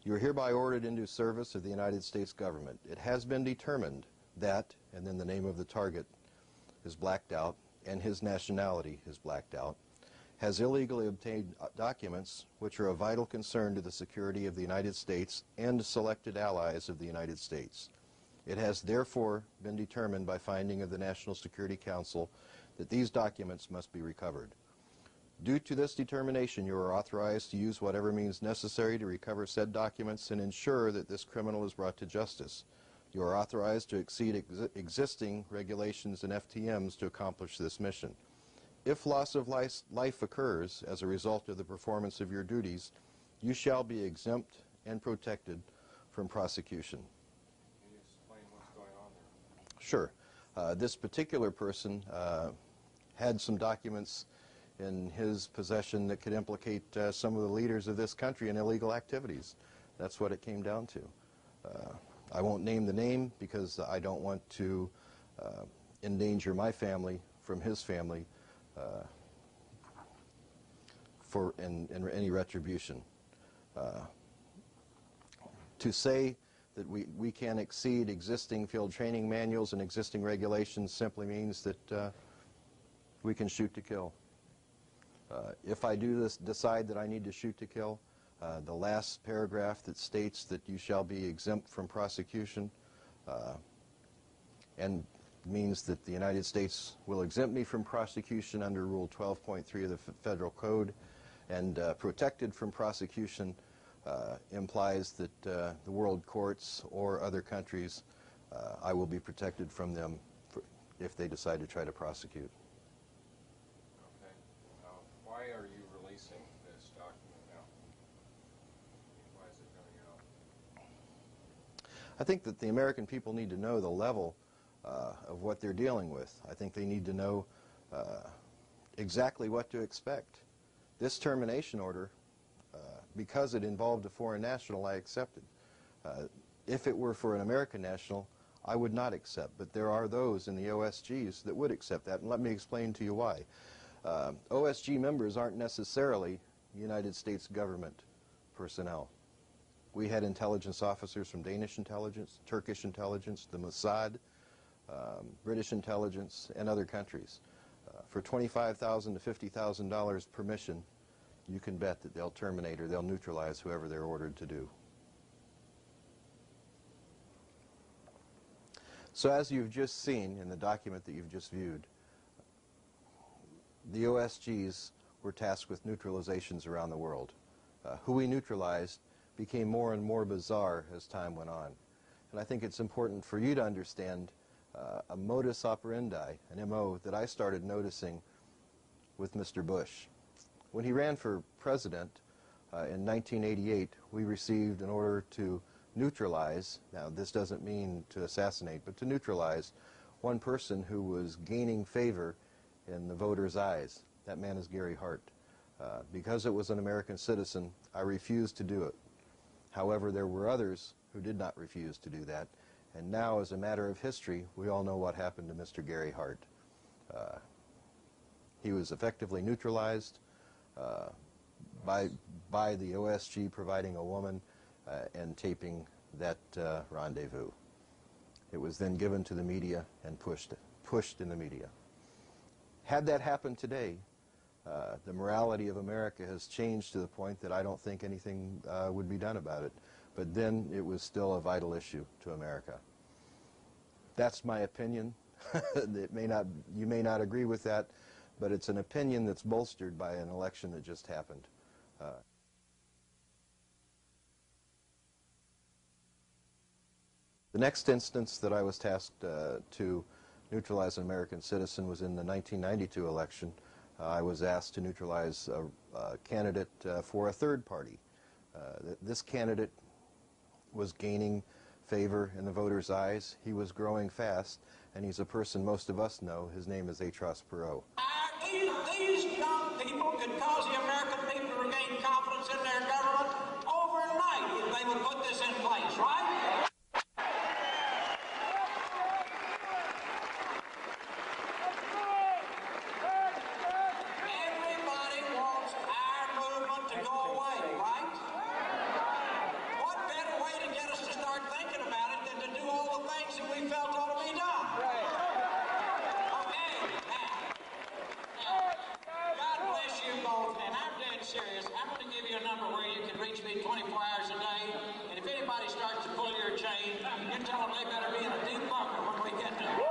You are hereby ordered into service of the United States government. It has been determined that, and then the name of the target is blacked out, and his nationality is blacked out, has illegally obtained documents which are of vital concern to the security of the United States and selected allies of the United States. It has therefore been determined by finding of the National Security Council that these documents must be recovered. Due to this determination, you are authorized to use whatever means necessary to recover said documents and ensure that this criminal is brought to justice. You are authorized to exceed existing regulations and FTMs to accomplish this mission. If loss of life occurs as a result of the performance of your duties, you shall be exempt and protected from prosecution. Can you explain what's going on there? Sure. This particular person had some documents in his possession that could implicate some of the leaders of this country in illegal activities. That's what it came down to. I won't name the name because I don't want to endanger my family from his family for any retribution. To say that we can exceed existing field training manuals and existing regulations simply means that we can shoot to kill. If I do decide that I need to shoot to kill, the last paragraph that states that you shall be exempt from prosecution and means that the United States will exempt me from prosecution under Rule 12.3 of the Federal Code, and protected from prosecution implies that the world courts or other countries, I will be protected from them if they decide to try to prosecute. Okay. Why are you releasing this document now? Why is it coming out? I think that the American people need to know the level of what they're dealing with. I think they need to know exactly what to expect. This termination order, because it involved a foreign national, I accepted. If it were for an American national, I would not accept, but there are those in the OSGs that would accept that, and let me explain to you why. OSG members aren't necessarily United States government personnel. We had intelligence officers from Danish intelligence, Turkish intelligence, the Mossad, British intelligence, and other countries. For $25,000 to $50,000 per mission, you can bet that they'll terminate or they'll neutralize whoever they're ordered to do. So as you've just seen in the document that you've just viewed, the OSGs were tasked with neutralizations around the world. Who we neutralized became more and more bizarre as time went on. And I think it's important for you to understand a modus operandi, an MO, that I started noticing with Mr. Bush. When he ran for president in 1988, we received an order to neutralize, now this doesn't mean to assassinate, but to neutralize one person who was gaining favor in the voters' eyes. That man is Gary Hart. Because it was an American citizen, I refused to do it. However, there were others who did not refuse to do that, and now, as a matter of history, we all know what happened to Mr. Gary Hart. He was effectively neutralized by the OSG providing a woman and taping that rendezvous. It was then given to the media and pushed in the media. Had that happened today, the morality of America has changed to the point that I don't think anything would be done about it. But then it was still a vital issue to America. That's my opinion. You may not agree with that, but it's an opinion that's bolstered by an election that just happened. The next instance that I was tasked to neutralize an American citizen was in the 1992 election. I was asked to neutralize a candidate for a third party. This candidate was gaining favor in the voters' eyes. He was growing fast, and he's a person most of us know. His name is Atros Perot. These young people could cause the American people to regain confidence in their government overnight if they would put this in place, right? Everybody wants our movement to go away, right? What better way to get us to start thinking about it than to do all the things that we felt ought to be done? Okay, now, God bless you both, and I'm dead serious. I'm going to give you a number where you can reach me 24 hours a day, and if anybody starts to pull your chain, you tell them they better be in a deep bunker when we get to them.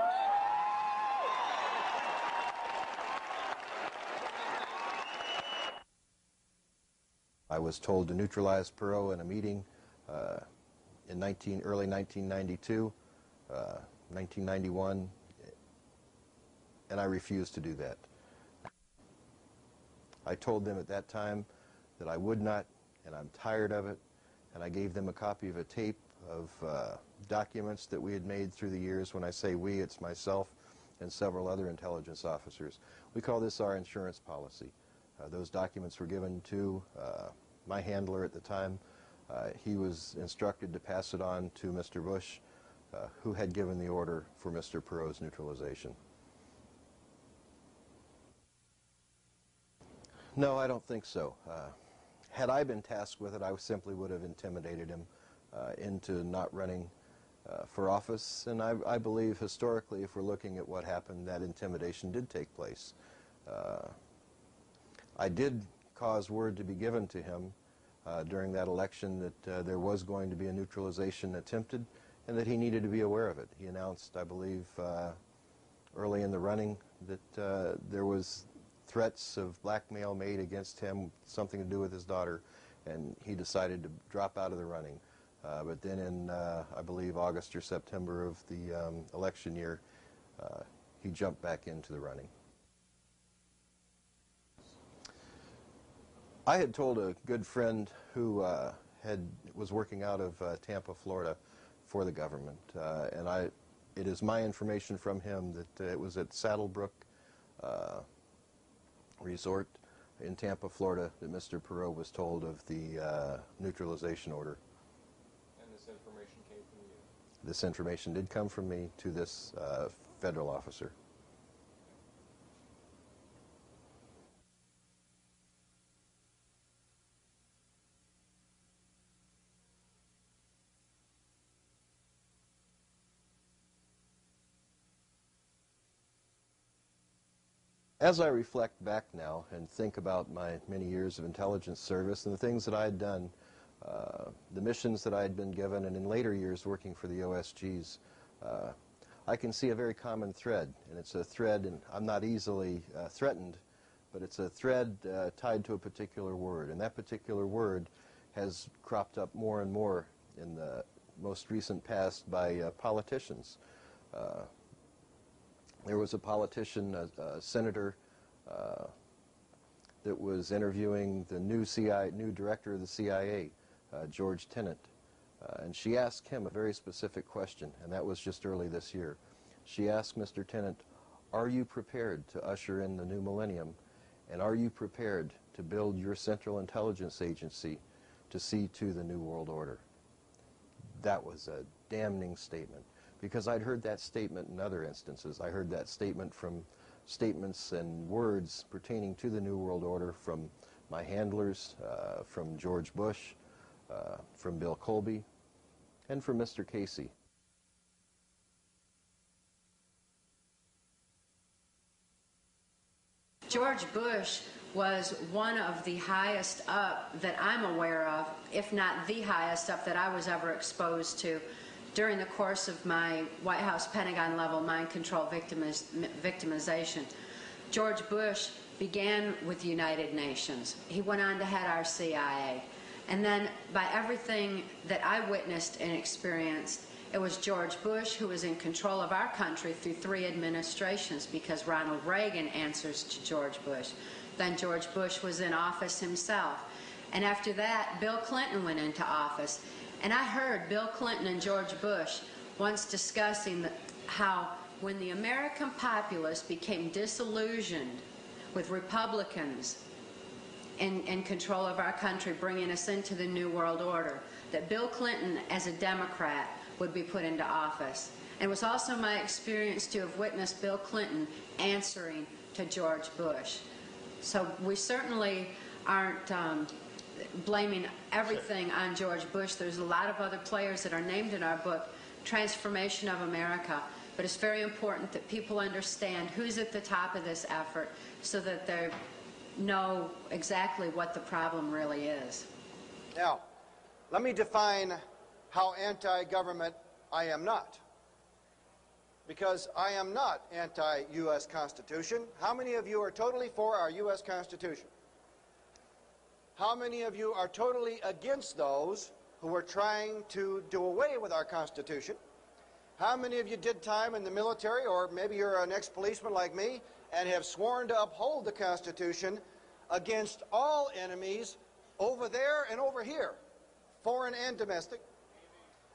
I was told to neutralize Perot in a meeting in early 1992, 1991, and I refused to do that. I told them at that time that I would not, and I'm tired of it, and I gave them a copy of a tape of documents that we had made through the years. When I say we, it's myself and several other intelligence officers. We call this our insurance policy. Those documents were given to my handler at the time. He was instructed to pass it on to Mr. Bush, who had given the order for Mr. Perot's neutralization. No, I don't think so. Had I been tasked with it, I simply would have intimidated him into not running for office. And I believe historically, if we're looking at what happened, that intimidation did take place. I did cause word to be given to him during that election that there was going to be a neutralization attempted and that he needed to be aware of it. He announced, I believe, early in the running that there was threats of blackmail made against him, something to do with his daughter, and he decided to drop out of the running. But then in, I believe, August or September of the election year, he jumped back into the running. I had told a good friend who was working out of Tampa, Florida, for the government, and it is my information from him that it was at Saddlebrook Resort in Tampa, Florida, that Mr. Perot was told of the neutralization order. And this information came from you? This information did come from me to this federal officer. As I reflect back now and think about my many years of intelligence service and the things that I had done, the missions that I had been given, and in later years working for the OSGs, I can see a very common thread, and it's a thread, and I'm not easily threatened, but it's a thread tied to a particular word, and that particular word has cropped up more and more in the most recent past by politicians. There was a politician, a senator, that was interviewing the new director of the CIA, George Tenet, and she asked him a very specific question, and that was just early this year. She asked Mr. Tenet, "Are you prepared to usher in the new millennium, and are you prepared to build your Central Intelligence Agency to see to the New World Order. That was a damning statement, because I'd heard that statement in other instances. I heard that statement from statements and words pertaining to the New World Order from my handlers, from George Bush, from Bill Colby, and from Mr. Casey. George Bush was one of the highest up that I'm aware of, if not the highest up that I was ever exposed to during the course of my White House Pentagon level mind control victimization. George Bush began with the United Nations. He went on to head our CIA. And then by everything that I witnessed and experienced, it was George Bush who was in control of our country through 3 administrations, because Ronald Reagan answers to George Bush. Then George Bush was in office himself. And after that, Bill Clinton went into office. And I heard Bill Clinton and George Bush once discussing how when the American populace became disillusioned with Republicans in control of our country, bringing us into the New World Order, that Bill Clinton, as a Democrat, would be put into office. And it was also my experience to have witnessed Bill Clinton answering to George Bush. So we certainly aren't blaming everything on George Bush. There's a lot of other players that are named in our book, Transformation of America. But it's very important that people understand who's at the top of this effort so that they know exactly what the problem really is. Now, let me define how anti-government I am not. Because I am not anti-U.S. Constitution. How many of you are totally for our U.S. Constitution? How many of you are totally against those who are trying to do away with our Constitution? How many of you did time in the military, or maybe you're an ex-policeman like me, and have sworn to uphold the Constitution against all enemies over there and over here, foreign and domestic?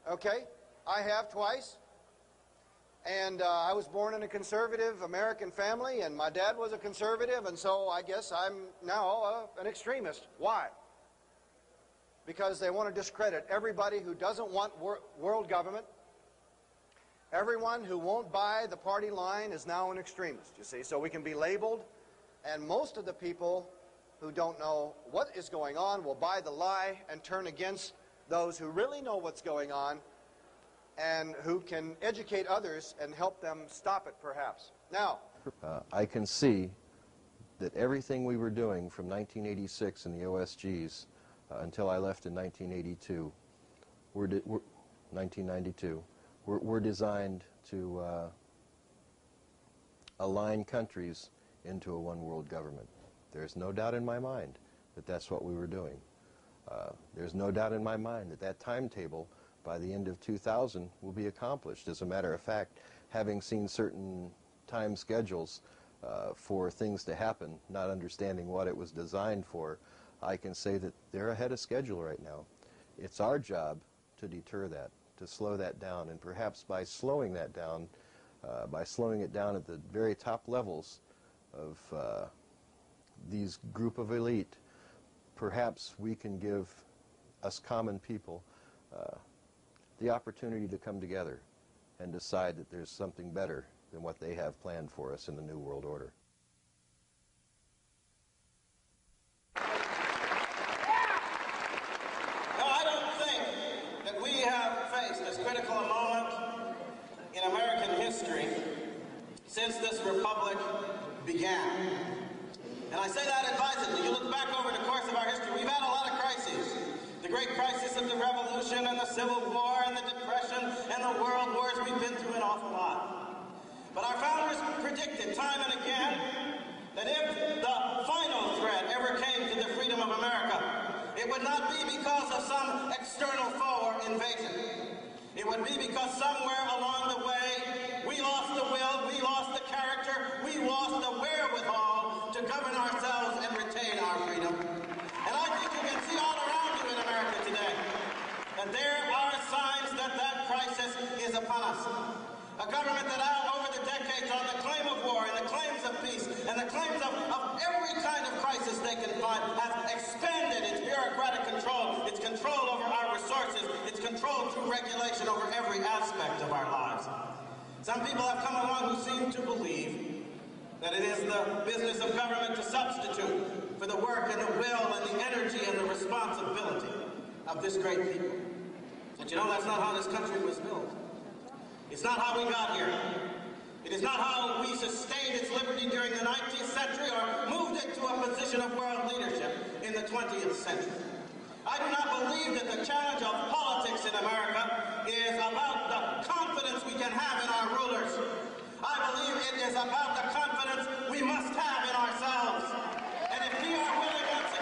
Okay, I have twice. And I was born in a conservative American family, and my dad was a conservative, and so I guess I'm now an extremist. Why? Because they want to discredit everybody who doesn't want world government. Everyone who won't buy the party line is now an extremist, you see. So we can be labeled, and most of the people who don't know what is going on will buy the lie and turn against those who really know what's going on and who can educate others and help them stop it, perhaps. Now, I can see that everything we were doing from 1986 in the OSGs until I left in 1982, 1992, were designed to align countries into a one-world government. There's no doubt in my mind that that's what we were doing. There's no doubt in my mind that that timetable by the end of 2000 will be accomplished. As a matter of fact, having seen certain time schedules for things to happen, not understanding what it was designed for, I can say that they're ahead of schedule right now. It's our job to deter that, to slow that down, and perhaps by slowing that down, by slowing it down at the very top levels of these group of elite, perhaps we can give us common people the opportunity to come together and decide that there's something better than what they have planned for us in the New World Order. No, I don't think that we have faced as critical a moment in American history since this republic began. And I say that advisedly. You look back over the course of our history, we've had a lot of crises. The great crisis of the Revolution and the Civil War and the Depression and the World Wars, we've been through an awful lot. But our founders predicted time and again that if the final threat ever came to the freedom of America, it would not be because of some external foe or invasion. It would be because somewhere along the way we lost the will, we lost the character, we lost the wherewithal to govern ourselves and retain our freedom. And I think you can see all around you in America today that there are signs that that crisis is upon us. A government that over the decades on the claim of war and the claims of peace and the claims of every kind of crisis they can find have expanded its bureaucratic control, its control over our resources, its control through regulation over every aspect of our lives. Some people have come along who seem to believe that it is the business of government to substitute for the work and the will and the energy and the responsibility of this great people. But you know, that's not how this country was built. It's not how we got here. It is not how we sustained its liberty during the 19th century or moved it to a position of world leadership in the 20th century. I do not believe that the challenge of politics in America is about the confidence we can have in our rulers. I believe it is about the confidence we must have in ourselves. And if we are willing once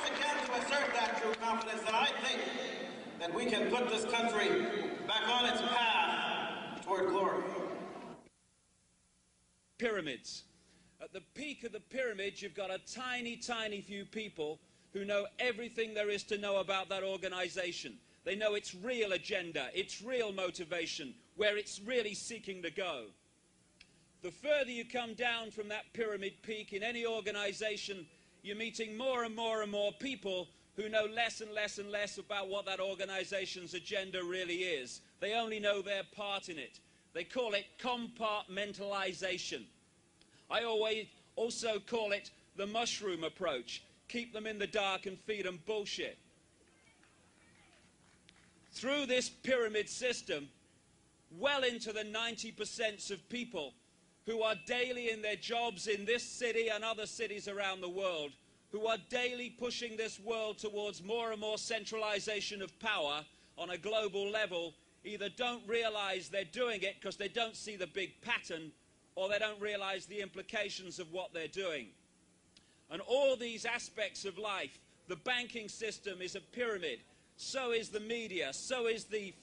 again to assert that true confidence, then I think that we can put this country back on its path toward glory. Pyramids. At the peak of the pyramid, you've got a tiny, tiny few people who know everything there is to know about that organization. They know its real agenda, its real motivation, where it's really seeking to go. The further you come down from that pyramid peak in any organization, you're meeting more and more and more people who know less and less and less about what that organization's agenda really is. They only know their part in it. They call it compartmentalization. I always also call it the mushroom approach. Keep them in the dark and feed them bullshit. Through this pyramid system, well into the 90% of people who are daily in their jobs in this city and other cities around the world, who are daily pushing this world towards more and more centralization of power on a global level, either don't realize they're doing it because they don't see the big pattern, or they don't realize the implications of what they're doing. And all these aspects of life, the banking system is a pyramid, so is the media, so is the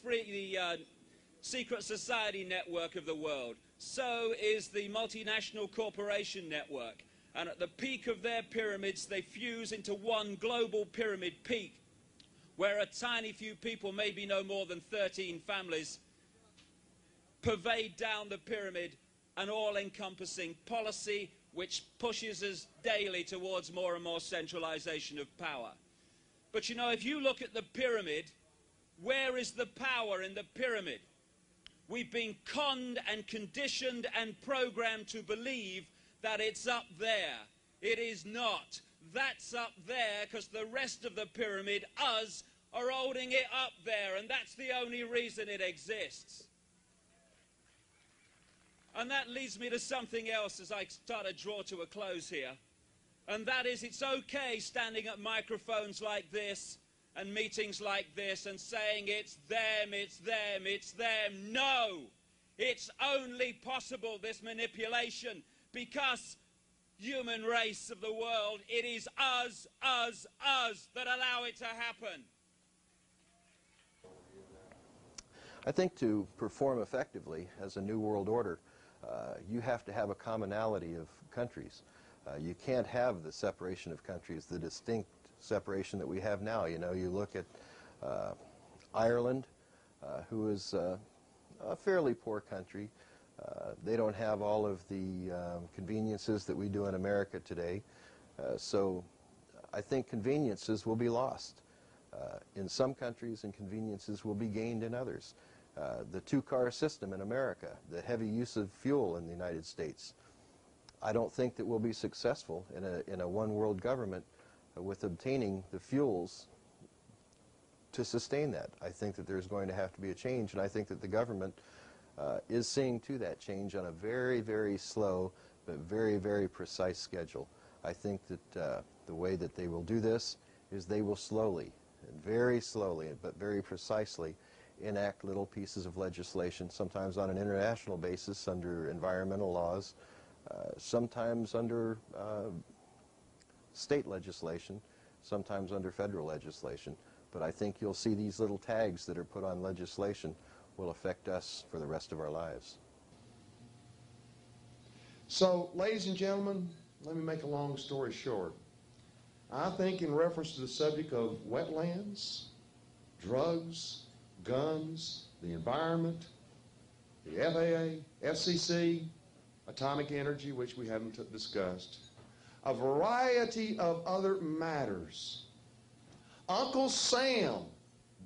secret society network of the world, so is the multinational corporation network. And at the peak of their pyramids, they fuse into one global pyramid peak, where a tiny few people, maybe no more than 13 families, pervade down the pyramid an all-encompassing policy which pushes us daily towards more and more centralization of power. But you know, if you look at the pyramid, where is the power in the pyramid? We've been conned and conditioned and programmed to believe that it's up there. It is not. That's up there because the rest of the pyramid, us, are holding it up there, and that's the only reason it exists. And that leads me to something else as I start to draw to a close here. And that is, it's okay standing at microphones like this and meetings like this and saying it's them, it's them, it's them. No! It's only possible, this manipulation, because human race of the world, it is us that allow it to happen. I think to perform effectively as a new world order, you have to have a commonality of countries. You can't have the separation of countries, the distinct separation that we have now. You know, you look at Ireland, who is a fairly poor country. They don't have all of the conveniences that we do in America today. So I think conveniences will be lost in some countries, and conveniences will be gained in others. The two-car system in America, the heavy use of fuel in the United States, I don't think that we'll be successful in a one-world government with obtaining the fuels to sustain that. I think that there's going to have to be a change, and I think that the government is seeing to that change on a very, very slow but very, very precise schedule. I think that the way that they will do this is they will slowly, and very slowly, but very precisely, enact little pieces of legislation, sometimes on an international basis under environmental laws, sometimes under state legislation, sometimes under federal legislation. But I think you'll see these little tags that are put on legislation will affect us for the rest of our lives. So, ladies and gentlemen, let me make a long story short. I think in reference to the subject of wetlands, drugs, guns, the environment, the FAA, FCC, atomic energy, which we haven't discussed, a variety of other matters. Uncle Sam,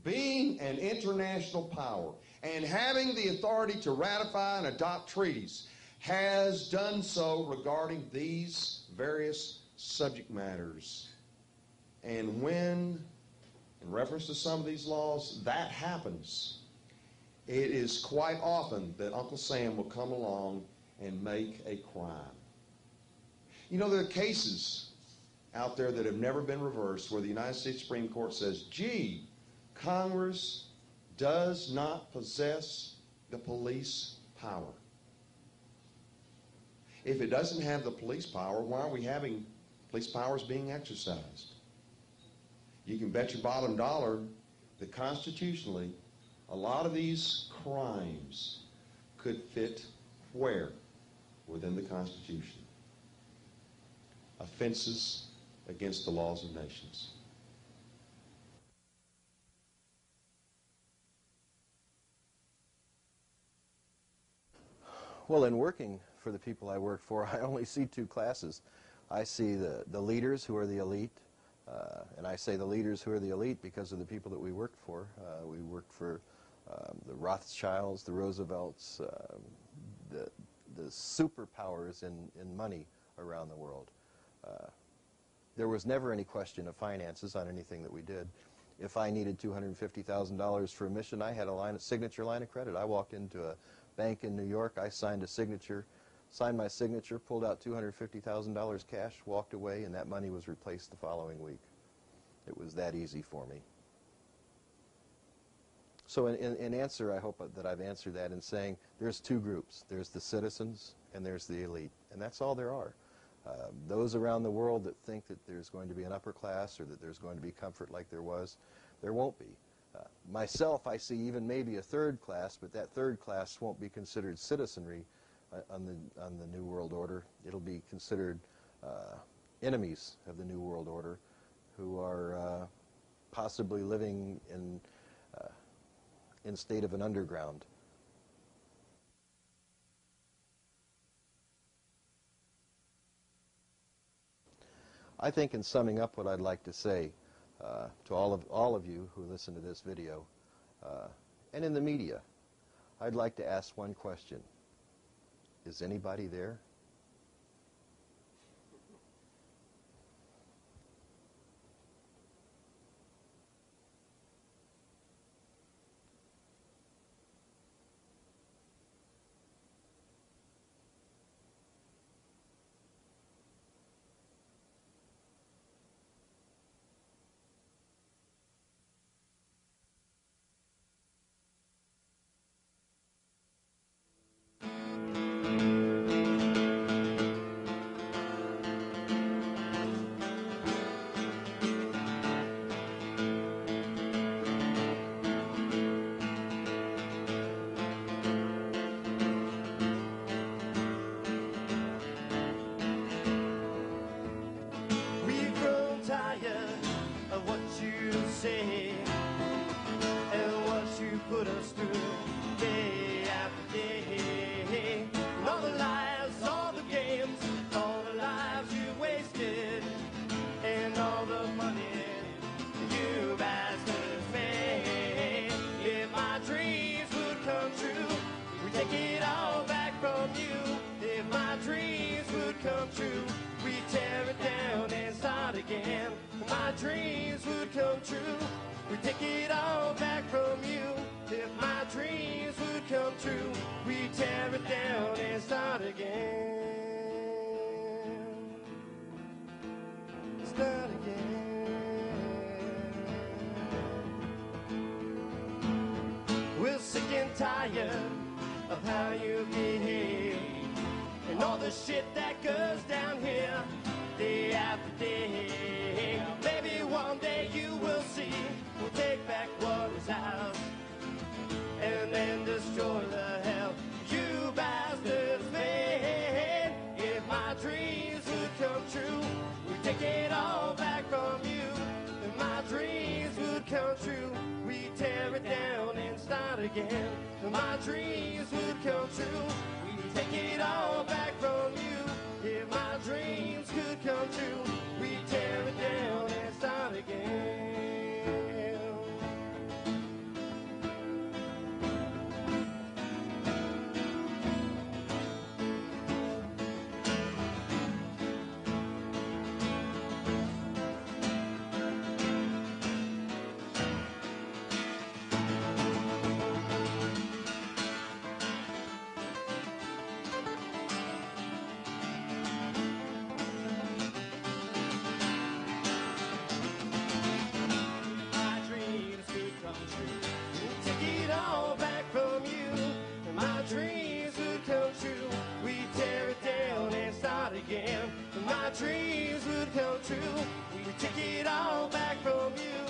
being an international power and having the authority to ratify and adopt treaties, has done so regarding these various subject matters. And when, in reference to some of these laws, that happens, it is quite often that Uncle Sam will come along and make a crime. You know, there are cases out there that have never been reversed where the United States Supreme Court says, gee, Congress does not possess the police power. If it doesn't have the police power, why are we having police powers being exercised? You can bet your bottom dollar that constitutionally, a lot of these crimes could fit where? Within the Constitution. Offenses against the laws of nations. Well, in working for the people I work for, I only see two classes. I see the leaders who are the elite, and I say the leaders who are the elite because of the people that we work for. We work for the Rothschilds, the Roosevelts, the superpowers in money around the world. There was never any question of finances on anything that we did. If I needed $250,000 for a mission, I had a signature line of credit. I walked into a bank in New York, I signed my signature, pulled out $250,000 cash, walked away, and that money was replaced the following week. It was that easy for me. So in answer, I hope that I've answered that in saying there's two groups. There's the citizens and there's the elite, and that's all there are. Those around the world that think that there's going to be an upper class or that there's going to be comfort like there was, there won't be. Myself, I see even maybe a third class, but that third class won't be considered citizenry on the New World Order. It'll be considered enemies of the New World Order who are possibly living in state of an underground. I think in summing up what I'd like to say to all of you who listen to this video and in the media, I'd like to ask one question. Is anybody there? Dreams would come true. We take it all back from you. If my dreams would come true, we tear it down and start again. Start again. We're sick and tired of how you behave and all the shit that goes down here day after day. Maybe one day you will see we'll take back what is ours and then destroy the hell you bastards made. If my dreams would come true, we'd take it all back from you. If my dreams would come true, we'd tear it down and start start again. My dreams would come true. We'd take it all back from you. If my dreams could come true, we'd tear it down and start again. My dreams would come true. We'd take it all back from you.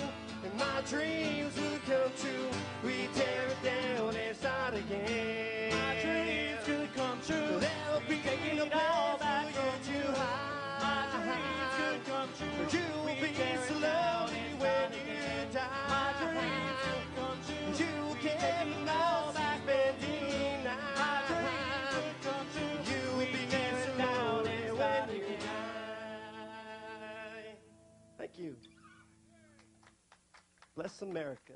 And my dreams would come true. We'd tear it down and start again. My dreams could come true. They'll be taking it all back from you. My dreams could come true. You'll be so lonely when you die. My dreams could come true. You'll get them all back spending night. My dreams could come true. You'll be so lonely when you die. Thank you. Bless America.